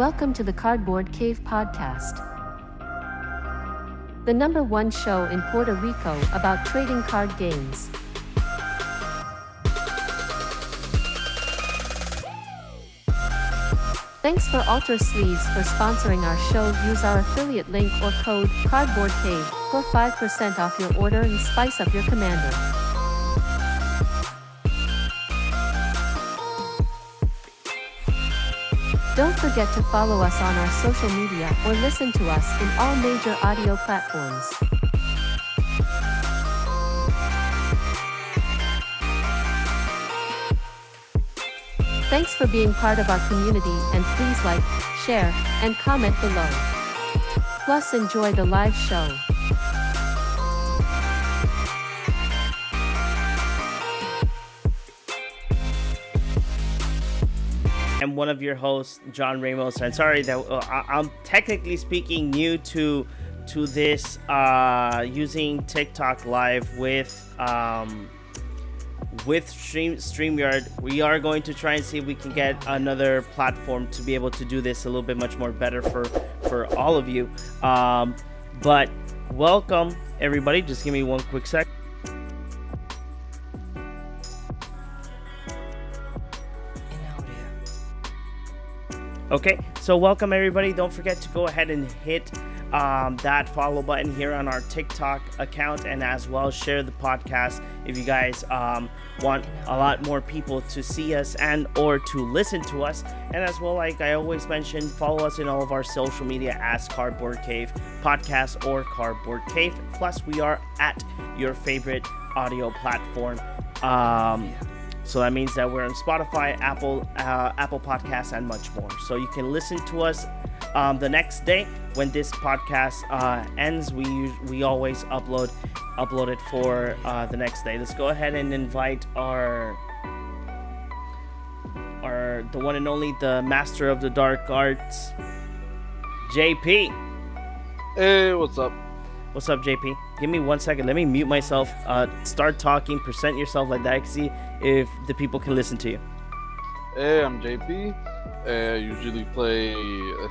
Welcome to the Cardboard Cave Podcast, the #1 show in Puerto Rico about trading card games. Thanks for Alter Sleeves for sponsoring our show. Use our affiliate link or code CardboardCave for 5% off your order and spice up your commander. Don't forget to follow us on our social media or listen to us in all major audio platforms. Thanks for being part of our community, and please like, share, and comment below. Plus enjoy the live show. I'm one of your hosts, John Ramos, and sorry that I'm technically speaking new to this using TikTok Live with StreamYard. We are going to try and see if we can get another platform to be able to do this a little bit much more better for all of you. But welcome everybody. Just give me one quick sec. Okay, so welcome everybody. Don't forget to go ahead and hit that follow button here on our TikTok account, and as well share the podcast if you guys want a lot more people to see us and or to listen to us. And as well, like I always mention, follow us in all of our social media as Cardboard Cave Podcast or Cardboard Cave. Plus, we are at your favorite audio platform. So that means that we're on Spotify, Apple Podcasts, and much more. So you can listen to us the next day when this podcast ends. We always upload it for the next day. Let's go ahead and invite our the one and only, the master of the dark arts, JP. Hey, what's up? What's up, JP? Give me 1 second. Let me mute myself. Start talking. Present yourself like that. I can see if the people can listen to you. Hey, I'm JP. I usually play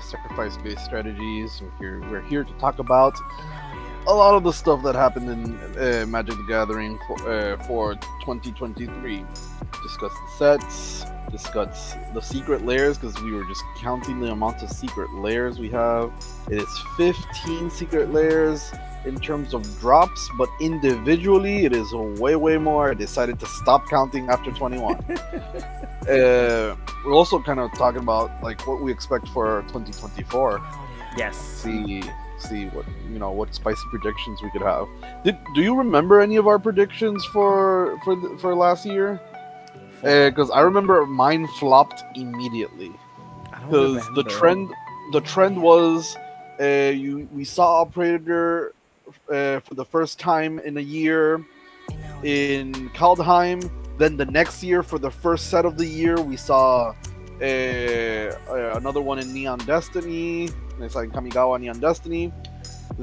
sacrifice-based strategies. We're here to talk about a lot of the stuff that happened in Magic the Gathering for 2023. Discuss the sets, discuss the secret layers, because we were just counting the amount of secret layers we have. It is 15 secret layers in terms of drops, but individually it is way more. I decided to stop counting after 21. We're also kind of talking about like what we expect for 2024. Yes. See what spicy predictions we could have. Do you remember any of our predictions for last year? Because I remember mine flopped immediately. Because the trend was we saw Operator for the first time in a year in Kaldheim. Then the next year, for the first set of the year, we saw another one in Neon Destiny. It's like Kamigawa Neon Destiny.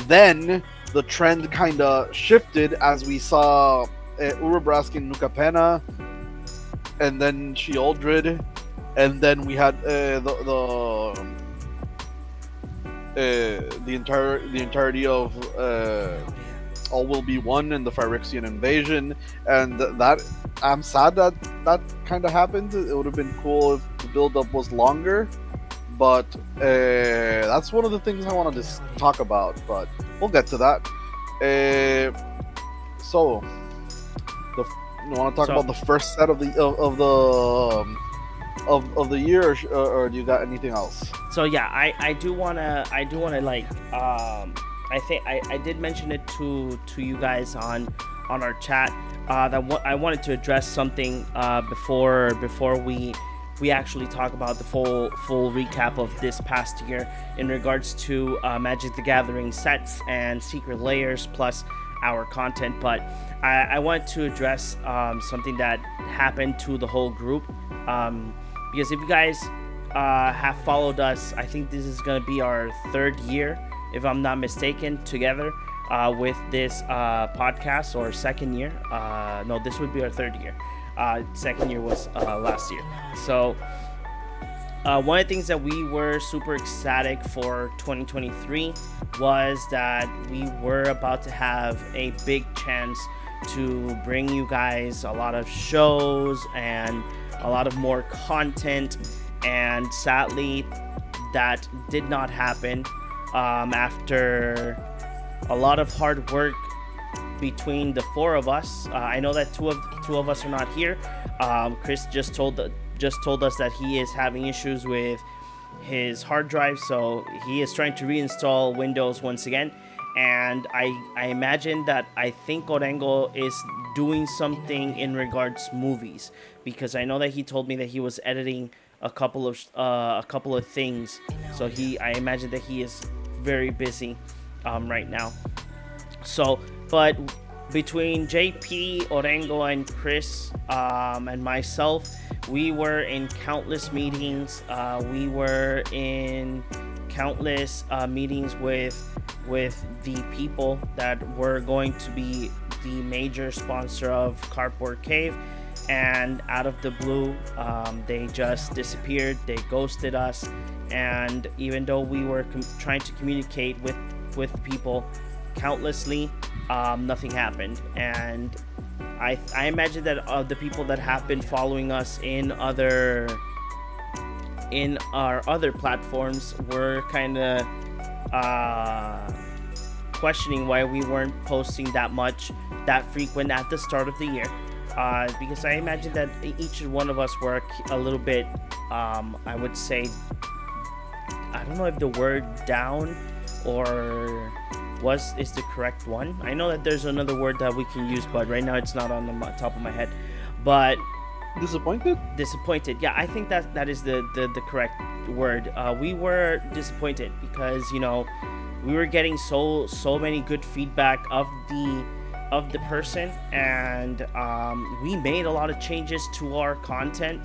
Then the trend kind of shifted as we saw Urabrask in Nukapena, and then Sheoldred, and then we had the entirety of All Will Be One and the Phyrexian Invasion, and that I'm sad that kind of happened. It would have been cool if the build-up was longer, but that's one of the things I wanted to talk about. But we'll get to that. So, you want to talk about the first set of the year, or do you got anything else? So yeah, I do wanna like I think I did mention it to you guys on our chat that I wanted to address something before we actually talk about the full recap of this past year in regards to Magic the Gathering sets and secret layers plus our content. But I wanted to address something that happened to the whole group, because if you guys have followed us, I think this is going to be our third year, if I'm not mistaken, together with this podcast, or second year. No, this would be our third year. Second year was last year. So one of the things that we were super ecstatic for 2023 was that we were about to have a big chance to bring you guys a lot of shows and a lot of more content, and sadly that did not happen after a lot of hard work between the four of us. I know that two of us are not here. Chris just told us that he is having issues with his hard drive, so he is trying to reinstall Windows once again. And I imagine that I think Orengo is doing something in regards to movies, because I know that he told me that he was editing a couple of things. So I imagine that he is very busy right now. So, but between JP, Orengo, and Chris and myself, we were in countless meetings. We were in countless meetings with the people that were going to be the major sponsor of Cardboard Cave, and out of the blue, they just disappeared. They ghosted us, and even though we were trying to communicate with people countlessly, nothing happened. And I imagine that the people that have been following us in our other platforms were kind of questioning why we weren't posting that frequent at the start of the year, because I imagine that each one of us were a little bit, I would say, I don't know if the word down or is the correct one. I know that there's another word that we can use, but right now it's not on the top of my head. But Disappointed? Yeah, I think that is the correct word. We were disappointed because, you know, we were getting so many good feedback of the person, and we made a lot of changes to our content,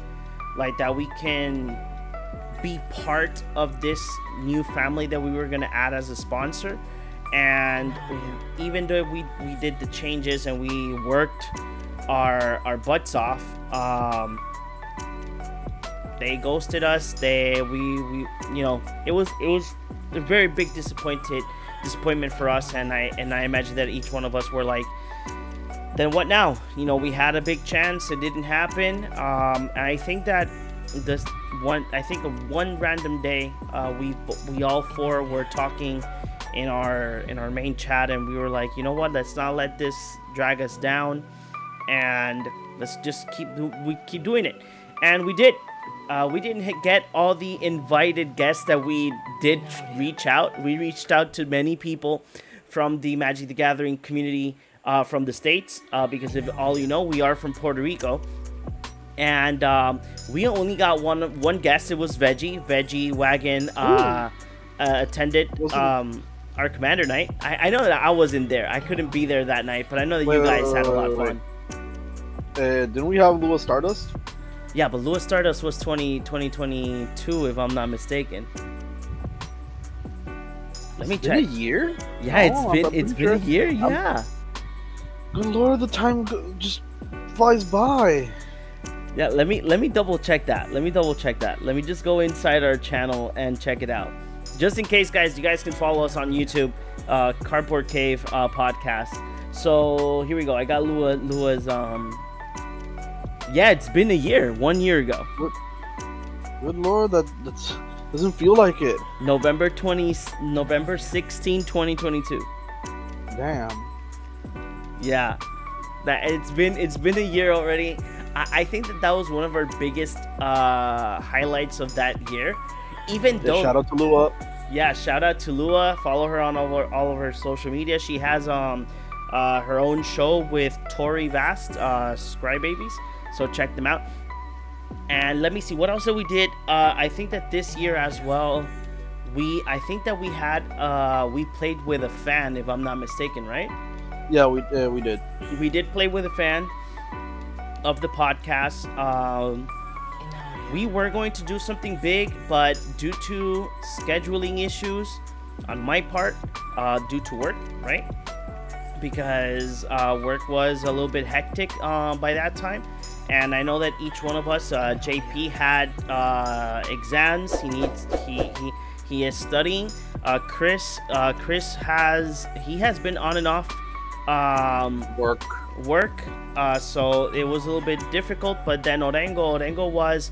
like that we can be part of this new family that we were going to add as a sponsor. And even though we did the changes and we worked our butts off, they ghosted us. We you know, it was a very big disappointment for us, and I imagine that each one of us were like, then what now? You know, we had a big chance, it didn't happen. And I think that one random day, we all four were talking in our main chat, and we were like, you know what, let's not let this drag us down, and let's just keep doing it. And we did. We didn't get all the invited guests that we did reach out. We reached out to many people from the Magic the Gathering community from the States, because if all you know, we are from Puerto Rico. And we only got one guest. It was Veggie Wagon attended our Commander night. I know that I wasn't there. I couldn't be there that night, but I know that you guys had a lot of fun. Didn't we have Lua Stardust? Yeah, but Lua Stardust was 2022, if I'm not mistaken. Let me check. Been a year? Yeah, it's been a year. Yeah. Good lord, the time just flies by. Yeah, let me double check that. Let me just go inside our channel and check it out. Just in case, guys, you guys can follow us on YouTube, Cardboard Cave podcast. So here we go. I got Lua's yeah, it's been a year. 1 year ago. Good lord, that doesn't feel like it. November 16, 2022. Damn. Yeah, that it's been a year already. I think that was one of our biggest highlights of that year. Even though, shout out to Lua. Yeah, shout out to Lua. Follow her on all of her social media. She has her own show with Tori Vast, Scry Babies. So check them out. And let me see what else that we did. I think that this year as well, we played with a fan, if I'm not mistaken, right? Yeah, we did. We did play with a fan of the podcast. We were going to do something big, but due to scheduling issues on my part, due to work, right? Because work was a little bit hectic by that time, And I know that each one of us, JP had exams. He is studying. Chris has been on and off Work. so it was a little bit difficult. But then Orengo was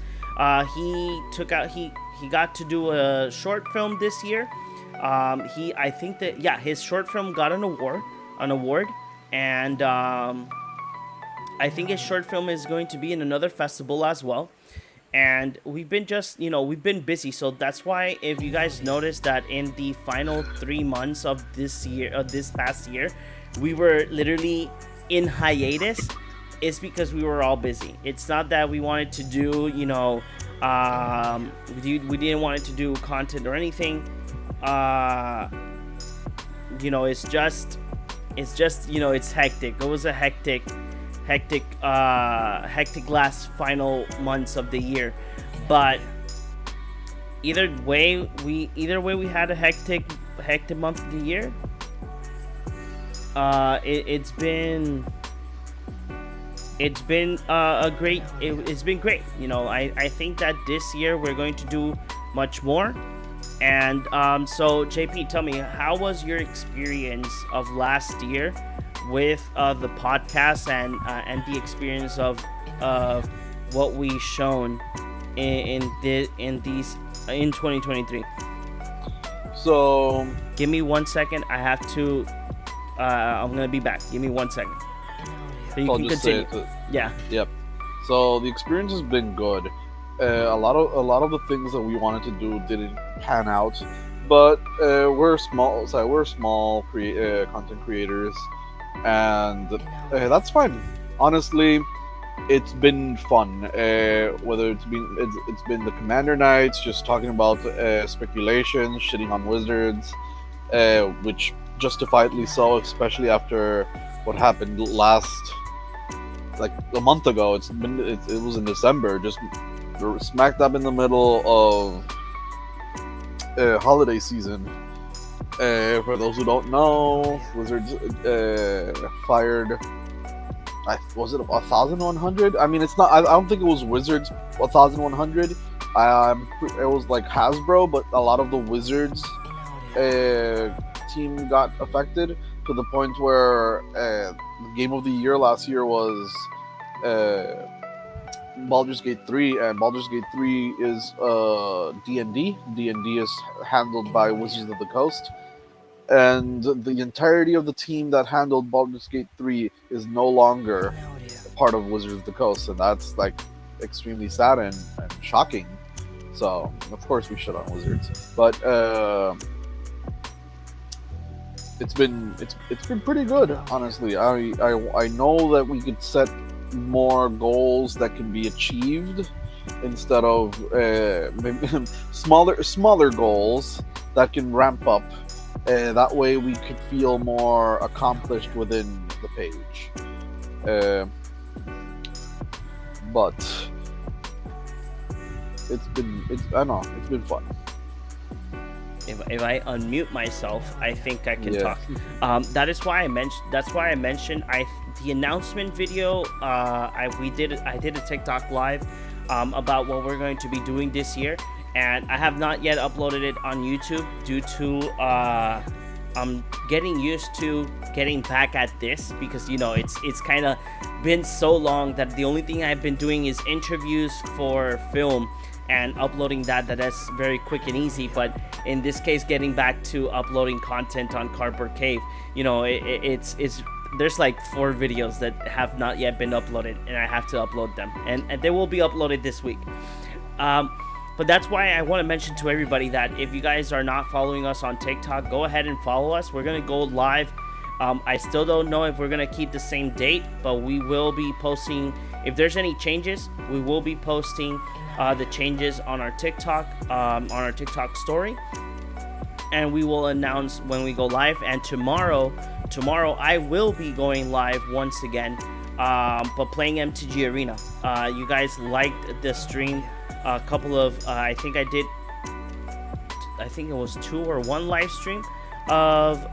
he got to do a short film this year. I think that his short film got an award, and I think his short film is going to be in another festival as well. And we've been busy, so that's why if you guys notice that in the final 3 months of this past year, we were literally in hiatus, it's because we were all busy. It's not that we wanted to do, we didn't want to do content or anything. It's just it's hectic. It was a hectic last final months of the year. But either way we had a hectic month of the year. It's been great. It's been great. I think that this year we're going to do much more. And so JP, tell me, how was your experience of last year with the podcast and the experience of what we shown in 2023? So give me 1 second. I have to. I'm gonna be back. Give me 1 second. So you I'll can just continue. say it. Yeah. Yep. So the experience has been good. A lot of the things that we wanted to do didn't pan out, but we're small content creators, and that's fine. Honestly, it's been fun. Whether it's been the Commander nights, just talking about speculation, shitting on Wizards, which justifiably so, especially after what happened like a month ago. It was in December, just smack dab in the middle of holiday season. For those who don't know, Wizards fired. Was it 1,100? I mean, it's not. I don't think it was Wizards 1,100. It was like Hasbro, but a lot of the Wizards team got affected to the point where the game of the year last year was Baldur's Gate 3, and Baldur's Gate 3 is D&D. D&D is handled by Wizards of the Coast, and the entirety of the team that handled Baldur's Gate 3 is no longer part of Wizards of the Coast, and that's like extremely sad and shocking. So of course we shut on Wizards, but it's been pretty good, honestly. I know that we could set more goals that can be achieved instead of maybe smaller goals that can ramp up. That way we could feel more accomplished within the page. But it's been fun. If I unmute myself, I think I can talk. That's why I mentioned the announcement video. I did a TikTok live about what we're going to be doing this year, and I have not yet uploaded it on YouTube due to I'm getting used to getting back at this, because it's kind of been so long that the only thing I've been doing is interviews for film and uploading that's very quick and easy. But in this case, getting back to uploading content on Cardboard Cave, it's there's like 4 videos that have not yet been uploaded, and I have to upload them, and they will be uploaded this week. But that's why I want to mention to everybody that if you guys are not following us on TikTok, go ahead and follow us. We're gonna go live. I still don't know if we're gonna keep the same date, but we will be posting. If there's any changes, we will be posting the changes on our TikTok story, and we will announce when we go live. And tomorrow I will be going live once again, but playing MTG Arena. You guys liked the stream. A couple of I think it was 2 or 1 live stream of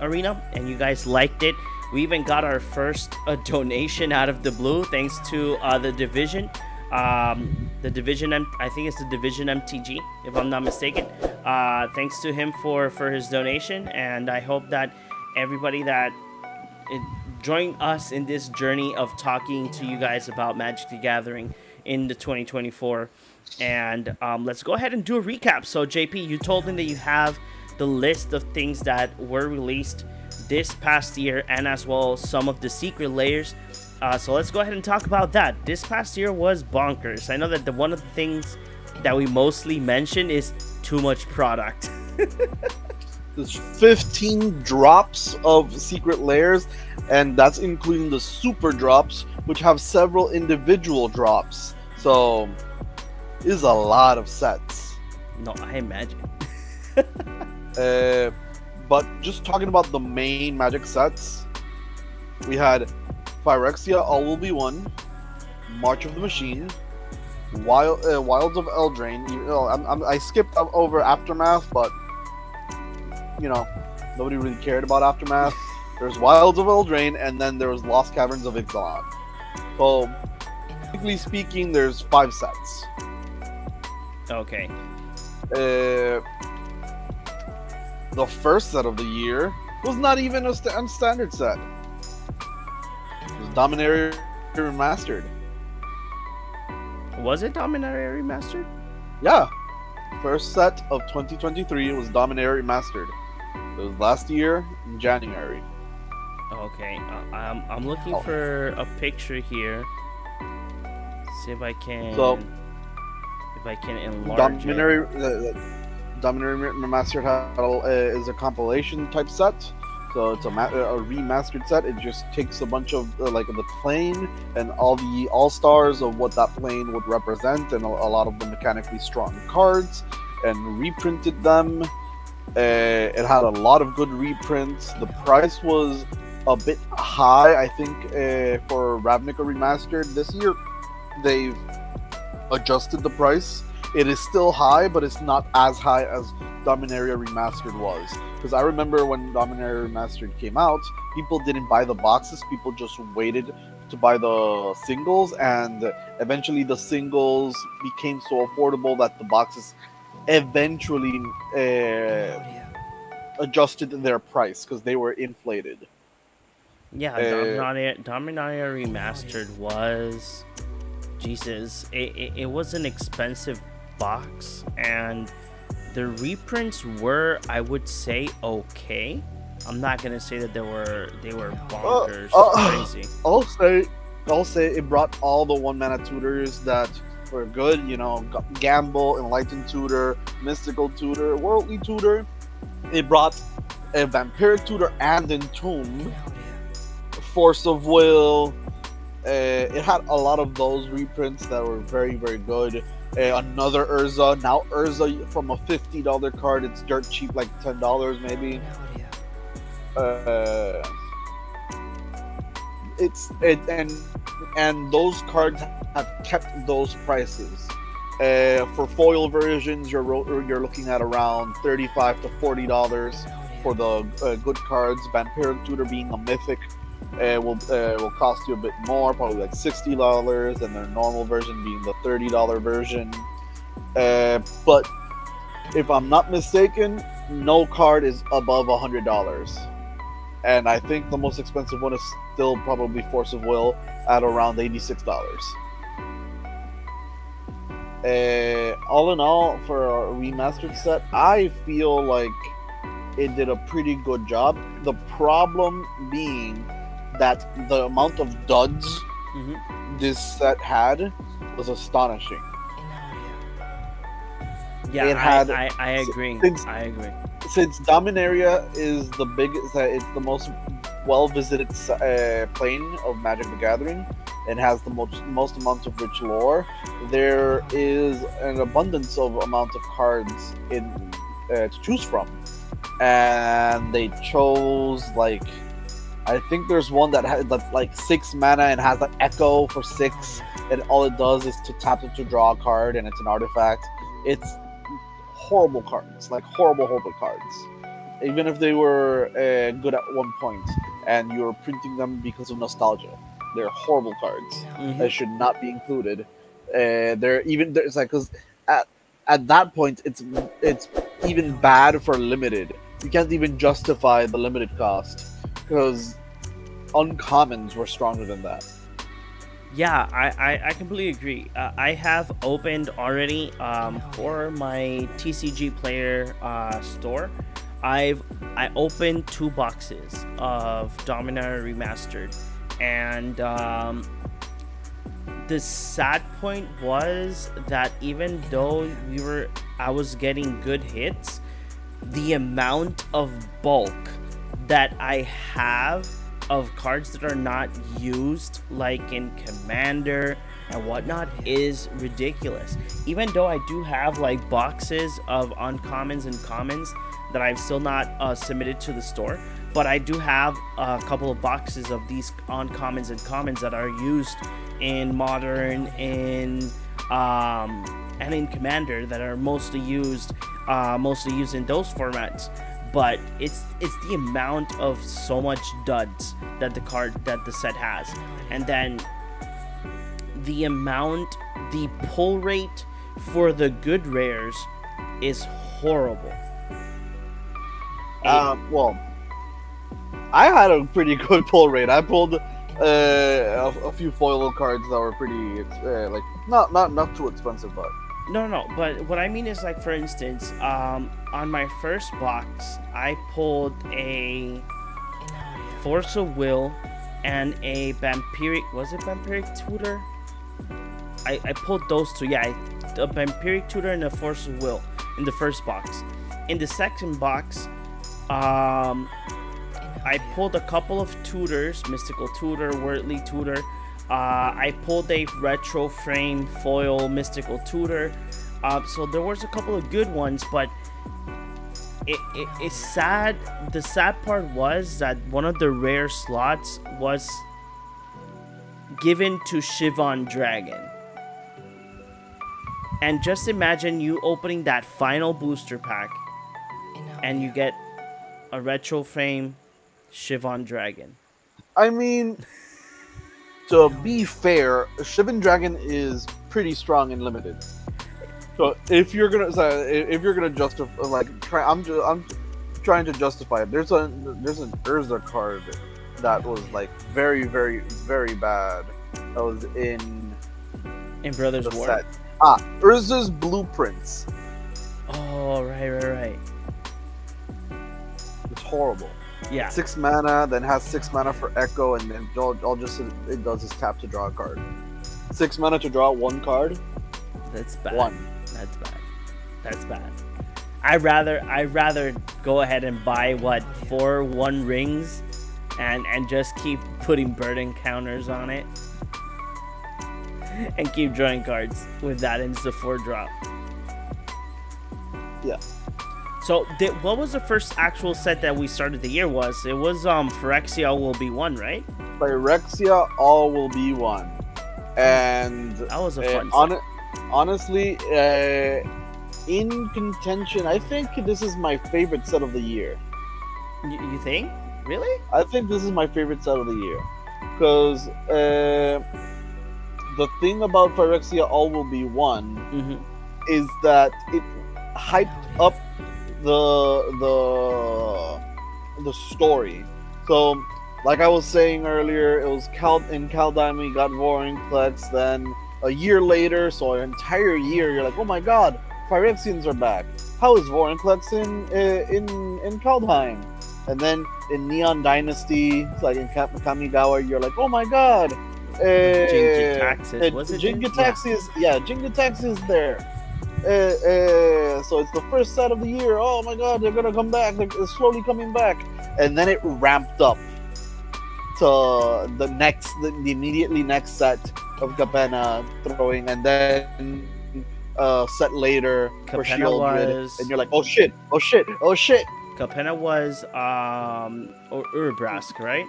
Arena, and you guys liked it. We even got our first donation out of the blue, thanks to the division. I think it's the division MTG, if I'm not mistaken. Thanks to him for his donation, and I hope that everybody that join us in this journey of talking to you guys about Magic the Gathering in the 2024. And let's go ahead and do a recap. So JP, you told me that you have the list of things that were released this past year, and as well some of the secret layers. So let's go ahead and talk about that. This past year was bonkers. I know that one of the things that we mostly mention is too much product. There's 15 drops of secret layers, and that's including the super drops, which have several individual drops. So, is a lot of sets. No, I imagine. But just talking about the main Magic sets, we had Phyrexia All Will Be One, March of the Machine, Wilds of Eldraine. I skipped over Aftermath, but nobody really cared about Aftermath. There's Wilds of Eldraine, and then there was Lost Caverns of Ixalan. So, technically speaking, there's 5 sets. Okay. The first set of the year was not even a standard set. It was Dominaria Remastered. Was it Dominaria Remastered? Yeah. First set of 2023 was Dominaria Remastered. It was last year in January. Okay. I'm looking for a picture here. See if I can. Enlarge it. Dominaria Remastered is a compilation type set, so it's a remastered set. It just takes a bunch of the plane and all the all-stars of what that plane would represent, and a lot of the mechanically strong cards, and reprinted them. It had a lot of good reprints. The price was a bit high, I think, for Ravnica Remastered. This year, they've adjusted the price. It is still high, but it's not as high as Dominaria Remastered was. Because I remember when Dominaria Remastered came out, people didn't buy the boxes. People just waited to buy the singles, and eventually the singles became so affordable that the boxes eventually adjusted their price because they were inflated. Yeah, Dominaria Remastered was... Jesus, it was an expensive box, and the reprints were, I would say, okay. I'm not gonna say that they were bonkers crazy. I'll say it brought all the 1-mana tutors that were good. Gamble, Enlightened Tutor, Mystical Tutor, Worldly Tutor. It brought a Vampiric Tutor and Entomb, Force of Will. It had a lot of those reprints that were very, very good. Another Urza. Now Urza, from a $50 card, it's dirt cheap, like $10 maybe. And those cards have kept those prices. For foil versions, you're looking at around $35 to $40 for the good cards. Vampiric Tutor being a mythic will cost you a bit more, probably like $60, and their normal version being the $30 version. But if I'm not mistaken, no card is above $100. And I think the most expensive one is still probably Force of Will at around $86. All in all, for a remastered set, I feel like it did a pretty good job. The problem being that the amount of duds this set had was astonishing. Yeah, I agree. I agree. Since Dominaria is the biggest, it's the most well-visited plane of Magic the Gathering, and has the most amount of rich lore, there is an abundance of amount of cards to choose from. And they chose, I think there's one that's like 6 mana and has an Echo for 6, and all it does is to tap it to draw a card, and it's an artifact. It's horrible cards, horrible cards, even if they were good at one point. and you're printing them because of nostalgia. They're horrible cards that should not be included. It's like because at that point it's even bad for limited. You can't even justify the limited cost because uncommons were stronger than that. Yeah, I completely agree. I have opened already for my TCG player store. I opened 2 boxes of Dominator Remastered, and the sad point was that even though I was getting good hits, the amount of bulk that I have of cards that are not used, like in Commander and whatnot, is ridiculous. Even though I do have like boxes of uncommons and commons that I've still not submitted to the store, but I do have a couple of boxes of these uncommons and commons that are used in Modern, and in Commander, that are mostly used in those formats. But it's the amount of so much duds that the set has, and then the pull rate for the good rares is horrible. Well, I had a pretty good pull rate. I pulled a few foil cards that were pretty like not too expensive, but No, but what I mean is, like, for instance, on my first box, I pulled a Force of Will and a Vampiric. Was it Vampiric Tutor? I pulled those two. Yeah, a Vampiric Tutor and a Force of Will in the first box. In the second box, I pulled a couple of tutors: Mystical Tutor, Worldly Tutor. I pulled a retro frame foil Mystical Tutor. So there was a couple of good ones, but it's sad. The sad part was that one of the rare slots was given to Shivon Dragon. And just imagine you opening that final booster pack and you get a retro frame Shivon Dragon. I mean, to be fair, Shivan Dragon is pretty strong and limited. So if you're gonna justify, like, I'm trying to justify it. There's an Urza card that was like very, very, very bad. That was in Brothers War. Set. Urza's Blueprints. Oh, right. It's horrible. Yeah. 6 mana, then has 6 mana for Echo, and then it does is tap to draw a card. 6 mana to draw 1 card. That's bad. 1. That's bad. I'd rather go ahead and buy 4 1 rings and just keep putting burden counters on it and keep drawing cards with that insta 4 drop. Yeah. So what was the first actual set that we started the year? It was Phyrexia All Will Be One, right? Phyrexia All Will Be One, and that was a fun set. Honestly, in contention, I think this is my favorite set of the year. You think? Really? I think this is my favorite set of the year, because the thing about Phyrexia All Will Be One is that it hyped up the story. So, like I was saying earlier, it was in Kaldheim we got Vorinclex, then a year later, so an entire year, you're like, oh my god, Phyrexians are back. How is Vorinclex in Kaldheim? And then in Neon Dynasty, like in Kamigawa, you're like, oh my god, Jin-Gitaxias. Was it Jin-Gitaxias? Yeah, Jin-Gitaxias is there. So it's the first set of the year. Oh my god, they're gonna come back. They're slowly coming back, and then it ramped up to the immediately next set of Capenna throwing, and then set later for Shieldred, and you're like, oh shit. Capenna was Urabrask, right?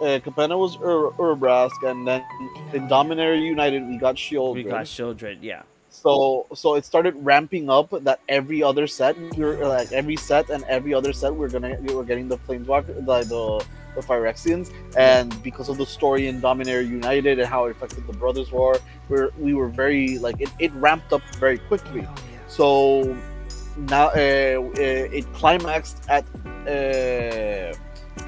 Capenna was Urabrask, and then in Dominator United we got Shieldred. Yeah. So it started ramping up that every other set, we were like every set and every other set, we were getting the Planeswalker, the Phyrexians, Yep. and because of the story in Dominaria United and how it affected the Brothers War, we were very like it ramped up very quickly. So now it climaxed at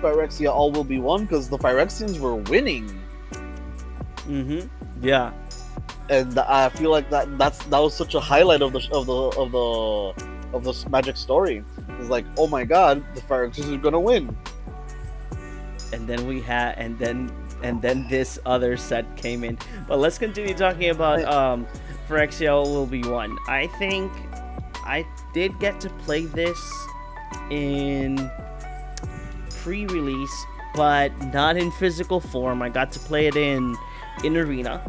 Phyrexia All Will Be One because the Phyrexians were winning. Yeah. And I feel like that was such a highlight of this Magic story. It's like, oh my god, the Phyrexians are gonna win. And then we had, and then this other set came in. But let's continue talking about Phyrexia will be one. I think I did get to play this in pre-release, but not in physical form. I got to play it in Arena,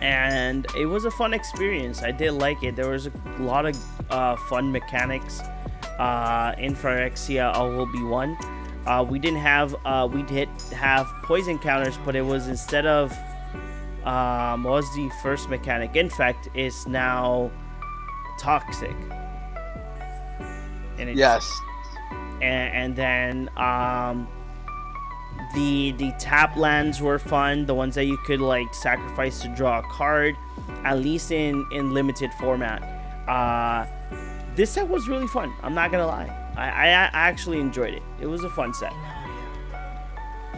and it was a fun experience. I did like it. There was a lot of fun mechanics in Phyrexia All Will Be One. We did have poison counters, but it was instead of what was the first mechanic? Infect is now toxic. And yes. And then the tap lands were fun. The ones that you could like sacrifice to draw a card, at least in limited format. This set was really fun. I'm not gonna lie. I actually enjoyed it. It was a fun set.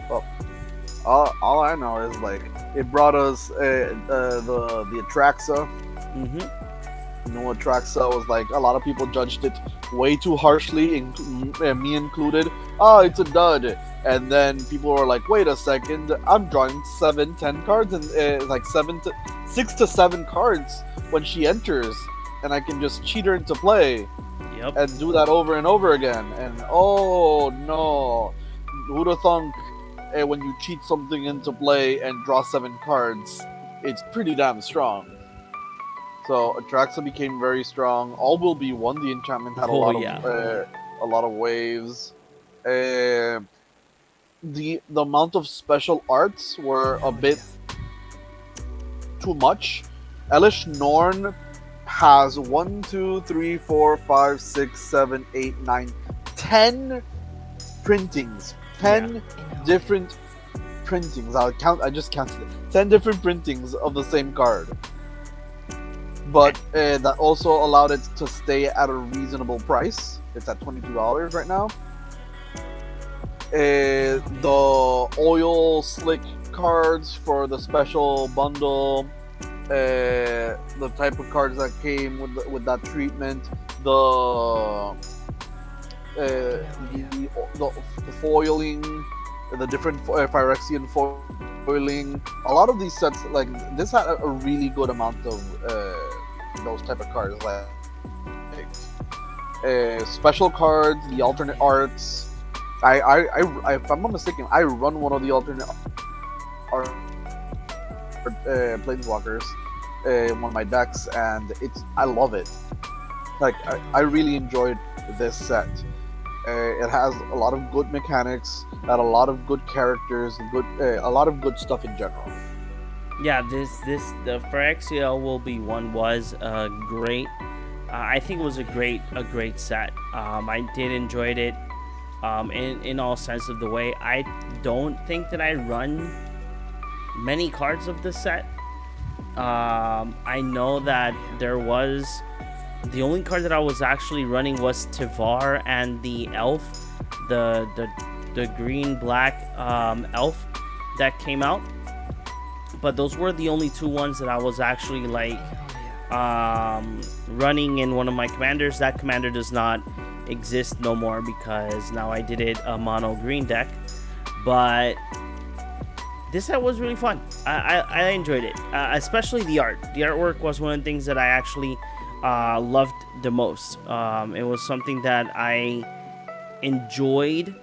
Well, all I know is like it brought us the Atraxa. You know, Atraxa was like a lot of people judged it way too harshly, me included. Oh, it's a dud. And then people were like, wait a second, I'm drawing 7-10 cards and like 6 to 7 cards when she enters, and I can just cheat her into play. Yep. And do that over and over again. And oh no, who'd have thunk when you cheat something into play and draw 7 cards, it's pretty damn strong. So Atraxa became very strong. All Will Be One. The enchantment had a lot of waves. The amount of special arts were a bit too much. Elish Norn has 1, 2, 3, 4, 5, 6, 7, 8, 9, 10 printings. 10 different printings. I just counted it. 10 different printings of the same card. But that also allowed it to stay at a reasonable price. It's at $22 right now. The oil slick cards for the special bundle, the type of cards that came with that treatment, the foiling, the different Phyrexian foiling. A lot of these sets, like this, had a really good amount of those type of cards, like special cards, the alternate arts. I if I'm not mistaken, I run one of the alternate art planeswalkers in one of my decks, and I love it. Like I really enjoyed this set. It has a lot of good mechanics, had a lot of good characters, a lot of good stuff in general. Yeah, the Phyrexia Will Be One was great. I think it was a great set. I did enjoy it. In all sense of the way. I don't think that I run many cards of the set. I know that there was the only card that I was actually running was Tivar and the elf, the green black elf that came out. But those were the only two ones that I was actually like running in one of my commanders. That commander does not exist no more because now I did it a mono green deck. But this set was really fun. I enjoyed it, especially the art. The artwork was one of the things that I actually loved the most. It was something that I enjoyed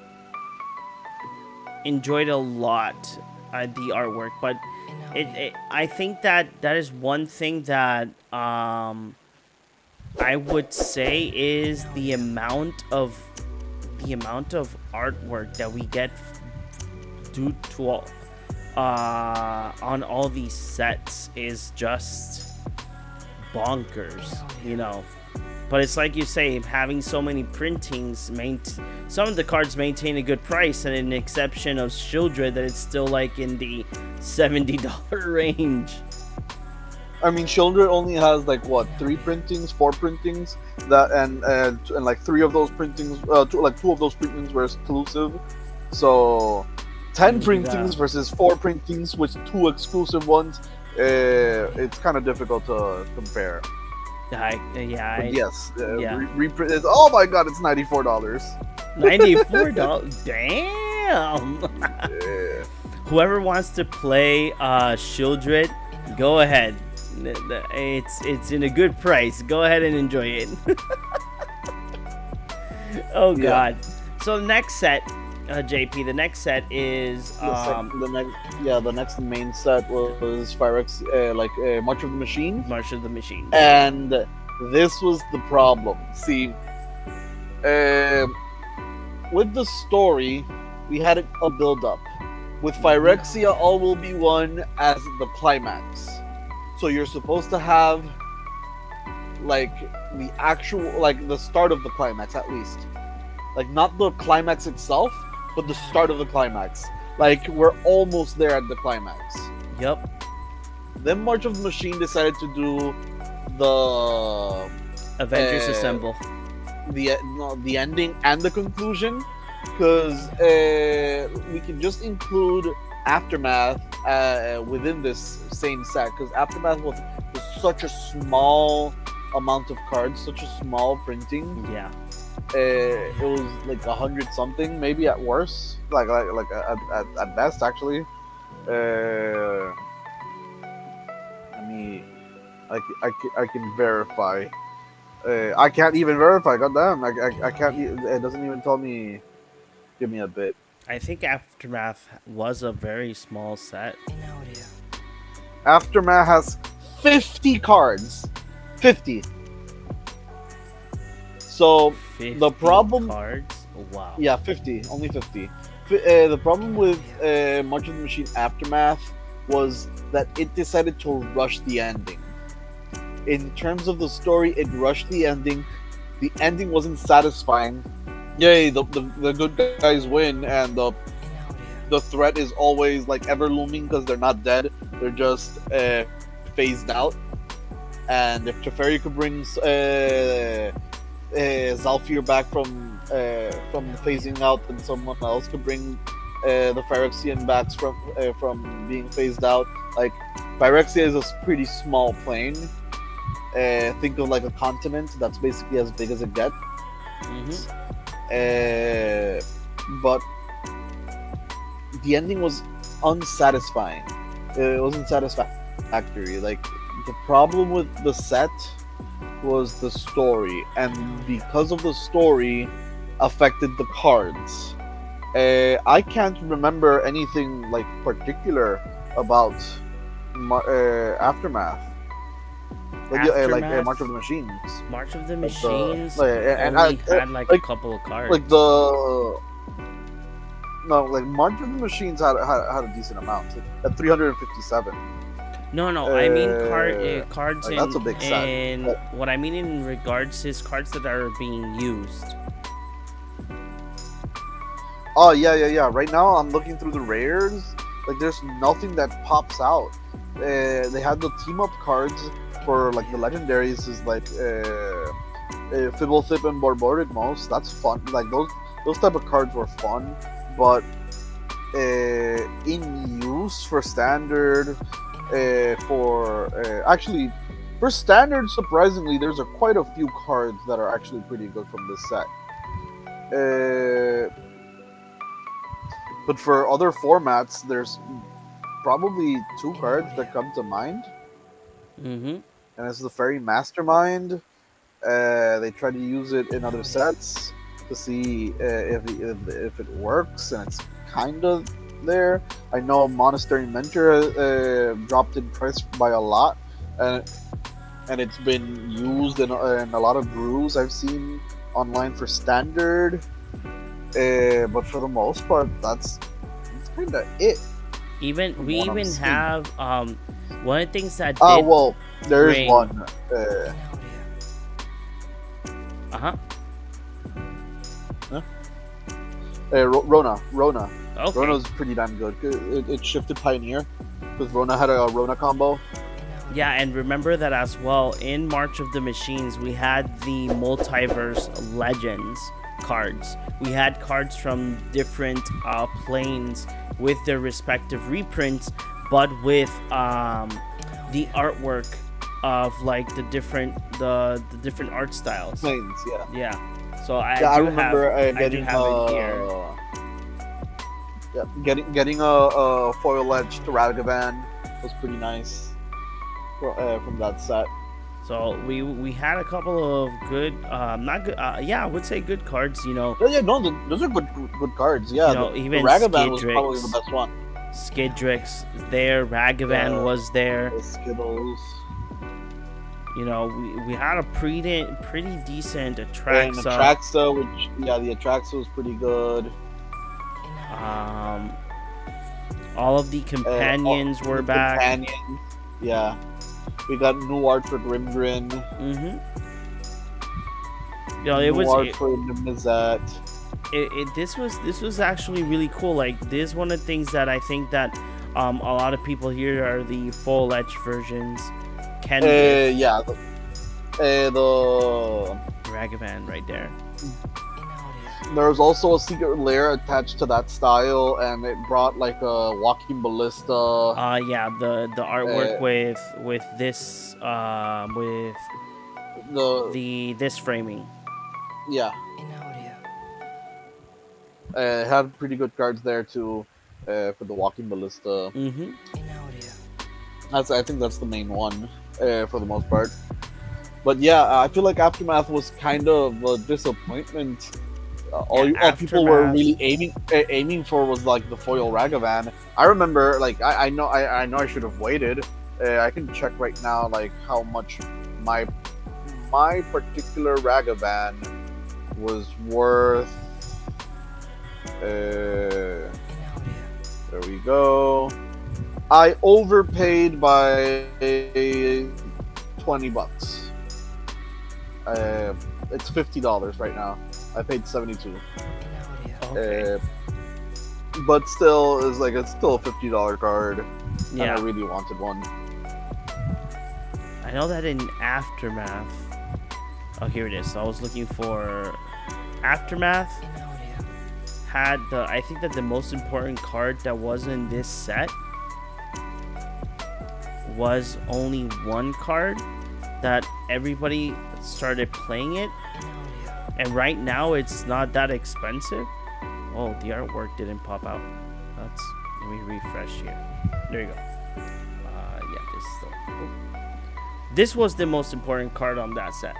a lot, the artwork. But I think that is one thing that I would say is the amount of artwork that we get due to all on all these sets is just bonkers, you know. But it's like you say, having so many printings, some of the cards maintain a good price, and an exception of Shieldred that it's still like in the $70 range. I mean, Shieldred only has like what, 4 printings that, and like 3 of those printings, 2 of those printings were exclusive. So 10 printings versus 4 printings with 2 exclusive ones. It's kind of difficult to compare. Yes. Reprint is, oh my god, it's $94. $94. Damn. Yeah. Whoever wants to play Shieldred, go ahead. It's in a good price. Go ahead and enjoy it. Oh god. So the next set, JP. The next set is the next main set was Firex, March of the Machine. March of the Machine. And this was the problem. See, with the story, we had a build-up. With Phyrexia, all will be one as the climax. So you're supposed to have like the actual, like the start of the climax at least. Like not the climax itself, but the start of the climax. Like we're almost there at the climax. Yep. Then March of the Machine decided to do the Avengers Assemble. The ending and the conclusion, because we can just include Aftermath within this same set, because Aftermath was such a small amount of cards, such a small printing. Yeah. It was like 100 something, maybe at worst, like at best actually. I can verify. I can't even verify. Goddamn! I can't. It doesn't even tell me. Give me a bit. I think Aftermath was a very small set. Aftermath has 50 cards. 50. So 50 the problem. cards. Wow. Yeah, 50. Only 50. The problem with March of the Machine Aftermath was that it decided to rush the ending. In terms of the story, it rushed the ending. The ending wasn't satisfying. Yay, the good guys win, and the threat is always like ever looming because they're not dead. They're just phased out. And if Teferi could bring Zalfir back from phasing out, and someone else could bring the Phyrexian back from being phased out. Like Phyrexia is a pretty small plane. Think of like a continent that's basically as big as it gets. Mm-hmm. But the ending was unsatisfying. It wasn't satisfactory. Like the problem with the set was the story, and because of the story, affected the cards. I can't remember anything like particular about Aftermath. Like March of the Machines. March of the Machines and only had like a couple of cards. Like March of the Machines had a decent amount at 357. No, I mean cards like, in, that's a big set. And what I mean in regards is cards that are being used. Oh yeah. Right now I'm looking through the rares. Like there's nothing that pops out. They had the team up cards for like the legendaries is like Fibblethip and Borboridmos. That's fun. Like those type of cards were fun, but in use for standard, actually for standard, surprisingly, there's quite a few cards that are actually pretty good from this set. But for other formats, there's probably 2 cards that come to mind. Mm-hmm. And it's the Fairy Mastermind. They try to use it in other sets to see if it works, and it's kind of there. I know Monastery Mentor dropped in price by a lot, and it's been used in a lot of brews I've seen online for standard. But for the most part, that's kind of it. We even have One of the things that Oh, did well, there's bring- one. Uh-huh. Rona. Okay. Rona's pretty damn good. It shifted Pioneer because Rona had a Rona combo. Yeah, and remember that as well, in March of the Machines, we had the Multiverse Legends cards. We had cards from different planes with their respective reprints, but with the artwork of like the different art styles. Planes, yeah. Yeah. So I Yeah, I do remember have, I do getting have it here. Yeah, getting a foil edged Ragavan was pretty nice from that set. So we had a couple of good, not good, yeah, I would say good cards. You know, Yeah, no, those are good cards. Yeah, You know, even the Ragavan was Skidrix. probably the best one. Skidrix there, Ragavan Yeah. was there. The Skittles. You know, we had a pretty decent And Atraxa. Atraxa, which the Atraxa was pretty good. All of the companions were the back. Companions, yeah. We got new art for Grimgrin. Mm-hmm. You know, it New was art for Nimizet. this was actually really cool. Like, this is one of the things that I think that a lot of people here are the full edge versions. Yeah. The Ragavan right there. there was also a secret lair attached to that style, and it brought like a walking ballista. Yeah, the artwork with this with this framing. Yeah. Had pretty good cards there too, for the walking ballista. Mm-hmm. I think that's the main one, for the most part. But yeah, I feel like Aftermath was kind of a disappointment. All people were Aftermath. really aiming for was like the foil Ragavan. I remember, like, I know I should have waited. I can check right now, like, how much my particular Ragavan was worth. There we go. I overpaid by $20. It's $50 right now. I paid $72. Okay. But still, it's still a $50 card. And Yeah. I really wanted one. I know that in Aftermath. Oh, here it is. So I was looking for Aftermath. Had I think that the most important card that was in this set was only one card that everybody started playing it, and right now it's not that expensive. Oh, the artwork didn't pop out. Let me refresh here. There you go. This was the most important card on that set.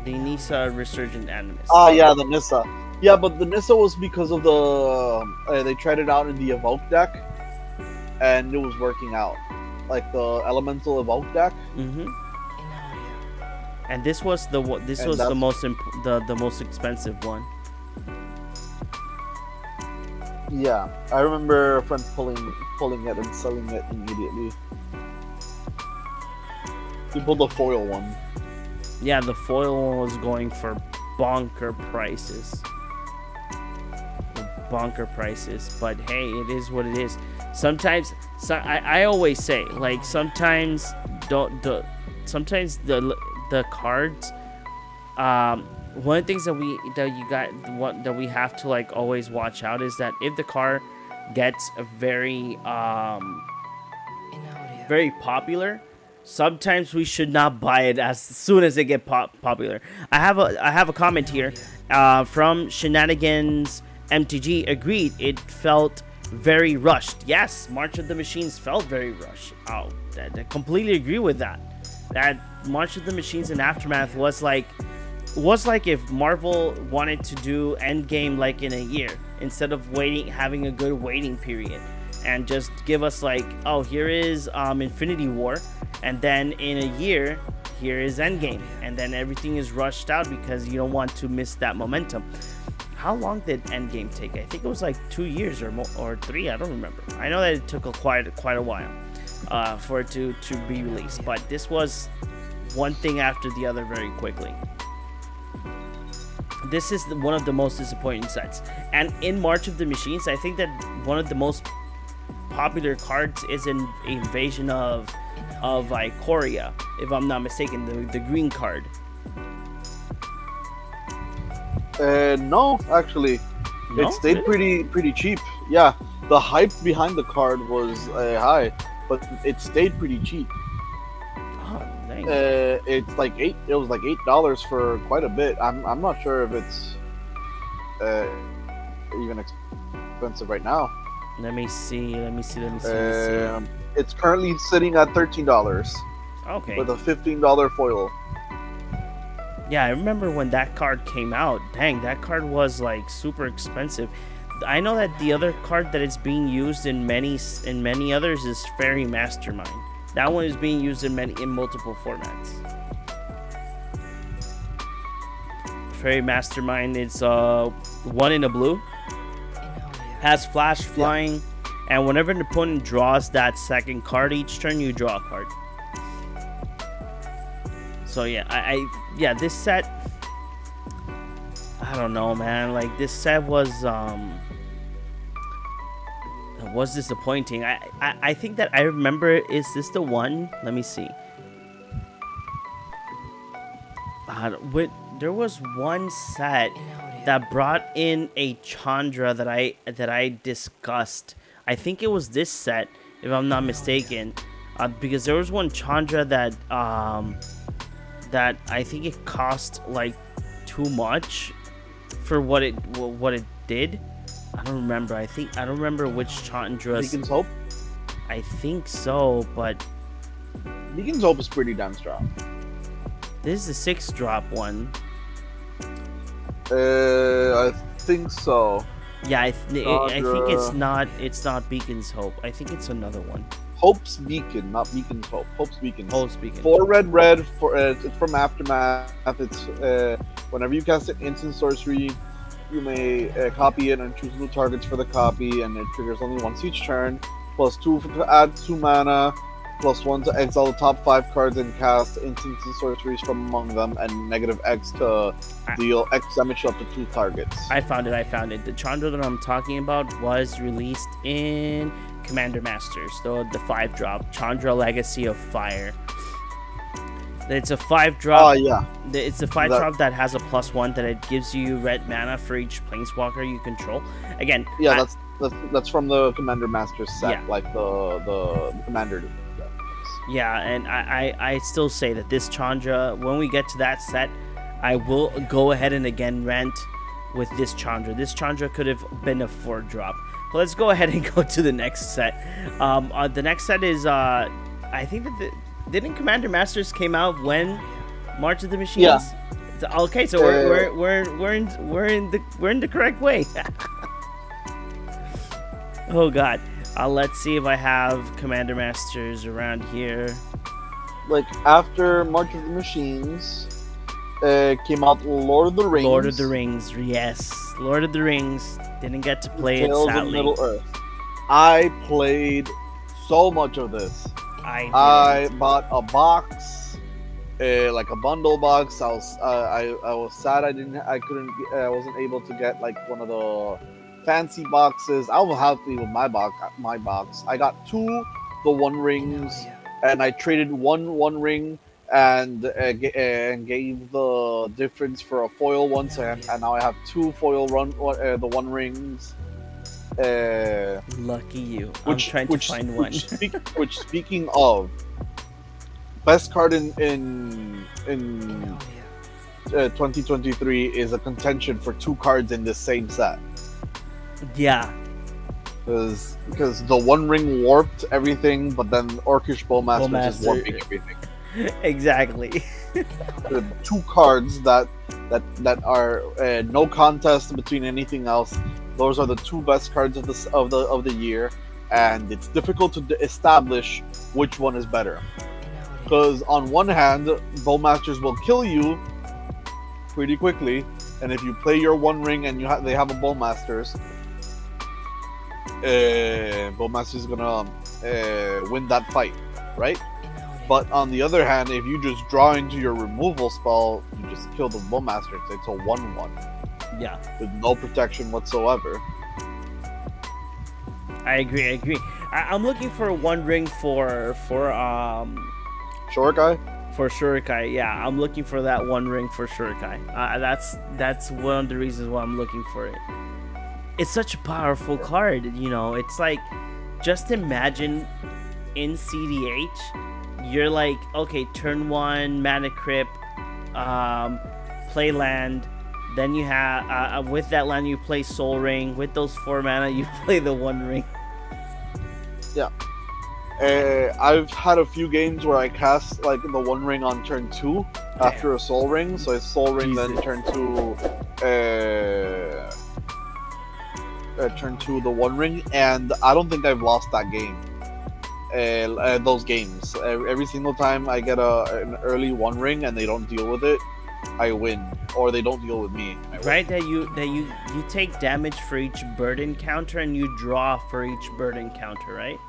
The Nissa Resurgent Animus. Yeah, the Nissa. Yeah, but the Nissa was because of the they tried it out in the Evoke deck, and it was working out, like the Elemental Evoke deck. Mm-hmm. And this was the most expensive one. Yeah, I remember a friend pulling it and selling it immediately. He pulled the foil one. Yeah, the foil one was going for bonker prices. But hey, it is what it is. Sometimes, I always say, like, sometimes sometimes the cards, one of the things that we have to, like, always watch out is that if the card gets very popular, sometimes we should not buy it as soon as it get popular. I have a comment here from Shenanigans MTG. Agreed, it felt very rushed. Yes, March of the Machines felt very rushed. I completely agree with that. That March of the Machines and Aftermath was like if Marvel wanted to do Endgame like in a year, instead of having a good waiting period, and just give us like, oh, here is Infinity War, and then in a year here is Endgame, and then everything is rushed out because you don't want to miss that momentum. How long did Endgame take? I think it was like 2 years or more, or 3. I don't remember. I know that it took quite a while. for it to be released. But this was one thing after the other very quickly. This is one of the most disappointing sets. And in March of the Machines, I think that one of the most popular cards is an Invasion of Ikoria, if I'm not mistaken, the green card. No, actually, No? it stayed Really? pretty cheap. Yeah, the hype behind the card was high, but it stayed pretty cheap. Oh, dang. It's like $8. It was like $8 for quite a bit. I'm not sure if it's even expensive right now. Let me see. It's currently sitting at $13 Okay. with a $15 foil. Yeah, I remember when that card came out. Dang, that card was like super expensive. I know that the other card that is being used in many others is Fairy Mastermind. That one is being used in multiple formats. Fairy Mastermind is one in a blue, has flash flying, and whenever an opponent draws that second card each turn, you draw a card. So yeah, yeah, this set, I don't know, man. Like, this set was disappointing. I think that I remember. Is this the one? Let me see. There was one set that brought in a Chandra that I discussed. I think it was this set, if I'm not mistaken, because there was one Chandra that I think it cost like too much for what it did. I don't remember. I don't remember which Chandra. Beacon's Hope. I think so, but Beacon's Hope is pretty damn strong. this is the 6-drop one. I think so. Yeah, I think it's not Beacon's Hope. I think it's another one. Hope's Beacon, not Beacon's Hope. Hope's Beacon. Hope's Beacon. 4 red. For it's from Aftermath. It's whenever you cast an instant sorcery, you may copy it and choose new targets for the copy, and it triggers only once each turn. +2 to add 2 mana. +1 to exile the top 5 cards and cast instants and sorceries from among them, and -X to deal X damage to up to 2 targets. I found it. The Chandra that I'm talking about was released in Commander Masters, the 5-drop Chandra Legacy of Fire. It's a 5-drop. Oh yeah. It's a 5-drop that has a +1 that it gives you red mana for each planeswalker you control. Again, Yeah, that's from the Commander Masters set, Yeah. like the Commander. Yeah, and I still say that this Chandra, when we get to that set, I will go ahead and again rant with this Chandra. This Chandra could have been a 4-drop. But let's go ahead and go to the next set. The next set is I think that didn't Commander Masters came out when March of the Machines? Yeah. Okay, so we're in the correct way. Oh God. Let's see if I have Commander Masters around here. Like after March of the Machines, came out Lord of the Rings. Lord of the Rings, yes. Lord of the Rings. Didn't get to play it, Tales of sadly. Middle Earth. I played so much of this. I bought a box, like a bundle box. I was sad I wasn't able to get like one of the fancy boxes. I was happy with my box. I got 2 the One Rings, and I traded one ring and gave the difference for a foil one. So and now I have 2 foil the One Rings. Lucky you. I'm trying to find one. Which speaking of, best card in 2023 is a contention for 2 cards in the same set. Yeah. Because the One Ring warped everything, but then Orcish Bowmaster is warping everything. Exactly. The 2 cards that are no contest between anything else. Those are the 2 best cards of the year, and it's difficult to establish which one is better. Because on one hand, Bowmasters will kill you pretty quickly, and if you play your One Ring and they have a Bowmasters, Bowmaster's gonna win that fight, right? But on the other hand, if you just draw into your removal spell, you just kill the Bowmaster. It's a 1/1 Yeah, with no protection whatsoever. I agree. I'm looking for one ring for Shurikai? Shurikai. Yeah, I'm looking for that one ring for Shurikai. That's one of the reasons why I'm looking for it. It's such a powerful card, you know. It's like, just imagine in CDH, you're like, okay, turn 1, mana crypt, play land. Then you have, with that land, you play Soul Ring. With those 4 mana, you play the 1 ring. Yeah. I've had a few games where I cast like the 1 ring on turn 2 after a Soul Ring. So a Soul Ring then turn 2, turn 2 the 1 ring, and I don't think I've lost that game. Those games. Every single time I get an early 1 ring and they don't deal with it, I win, or they don't deal with me. Right, that you take damage for each burden counter and you draw for each burden counter, right?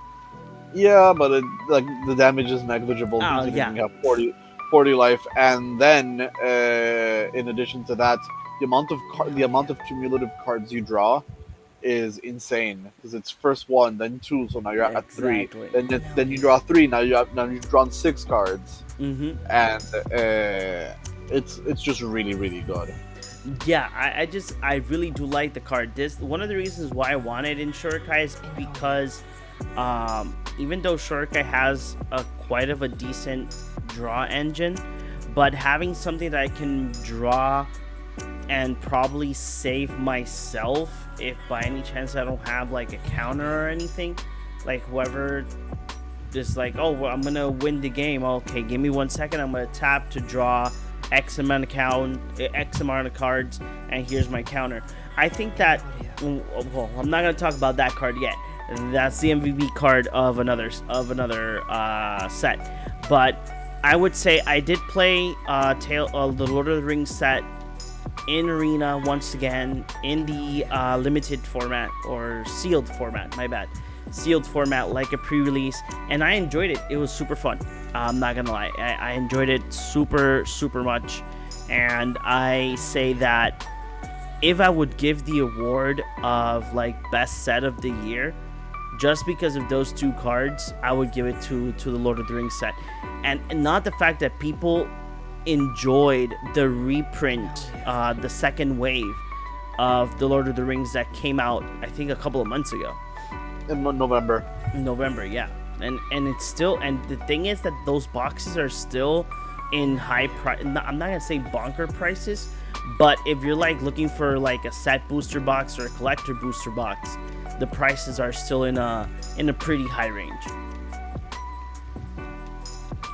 Yeah, but the damage is negligible because you have 40 life, and then in addition to that, the amount of cumulative cards you draw is insane, because it's first 1, then 2, so now you're at 3. Then you draw 3. Now you've drawn 6 cards, and it's just really, really good. Yeah, I really do like the card. This one of the reasons why I want it in Shurikai is because even though Shurikai has quite of a decent draw engine, but having something that I can draw and probably save myself if by any chance I don't have like a counter or anything, like whoever just like, oh, well, I'm gonna win the game, okay, give me 1 second, I'm gonna tap to draw X amount of cards, and here's my counter. I think that, well, I'm not gonna talk about that card yet. That's the MVP card of another set. But I would say I did play the Lord of the Rings set in Arena once again in the limited format, or sealed format. My bad, sealed format, like a pre-release, and I enjoyed it. It was super fun. I'm not gonna lie, I enjoyed it super much, and I say that if I would give the award of like best set of the year, just because of those 2 cards, I would give it to the Lord of the Rings set, and not the fact that people enjoyed the reprint, the second wave of the Lord of the Rings that came out, I think, a couple of months ago. In November, yeah. And it's still, and the thing is that those boxes are still in high price. I'm not gonna say bonker prices, but if you're like looking for like a set booster box or a collector booster box, the prices are still in a pretty high range.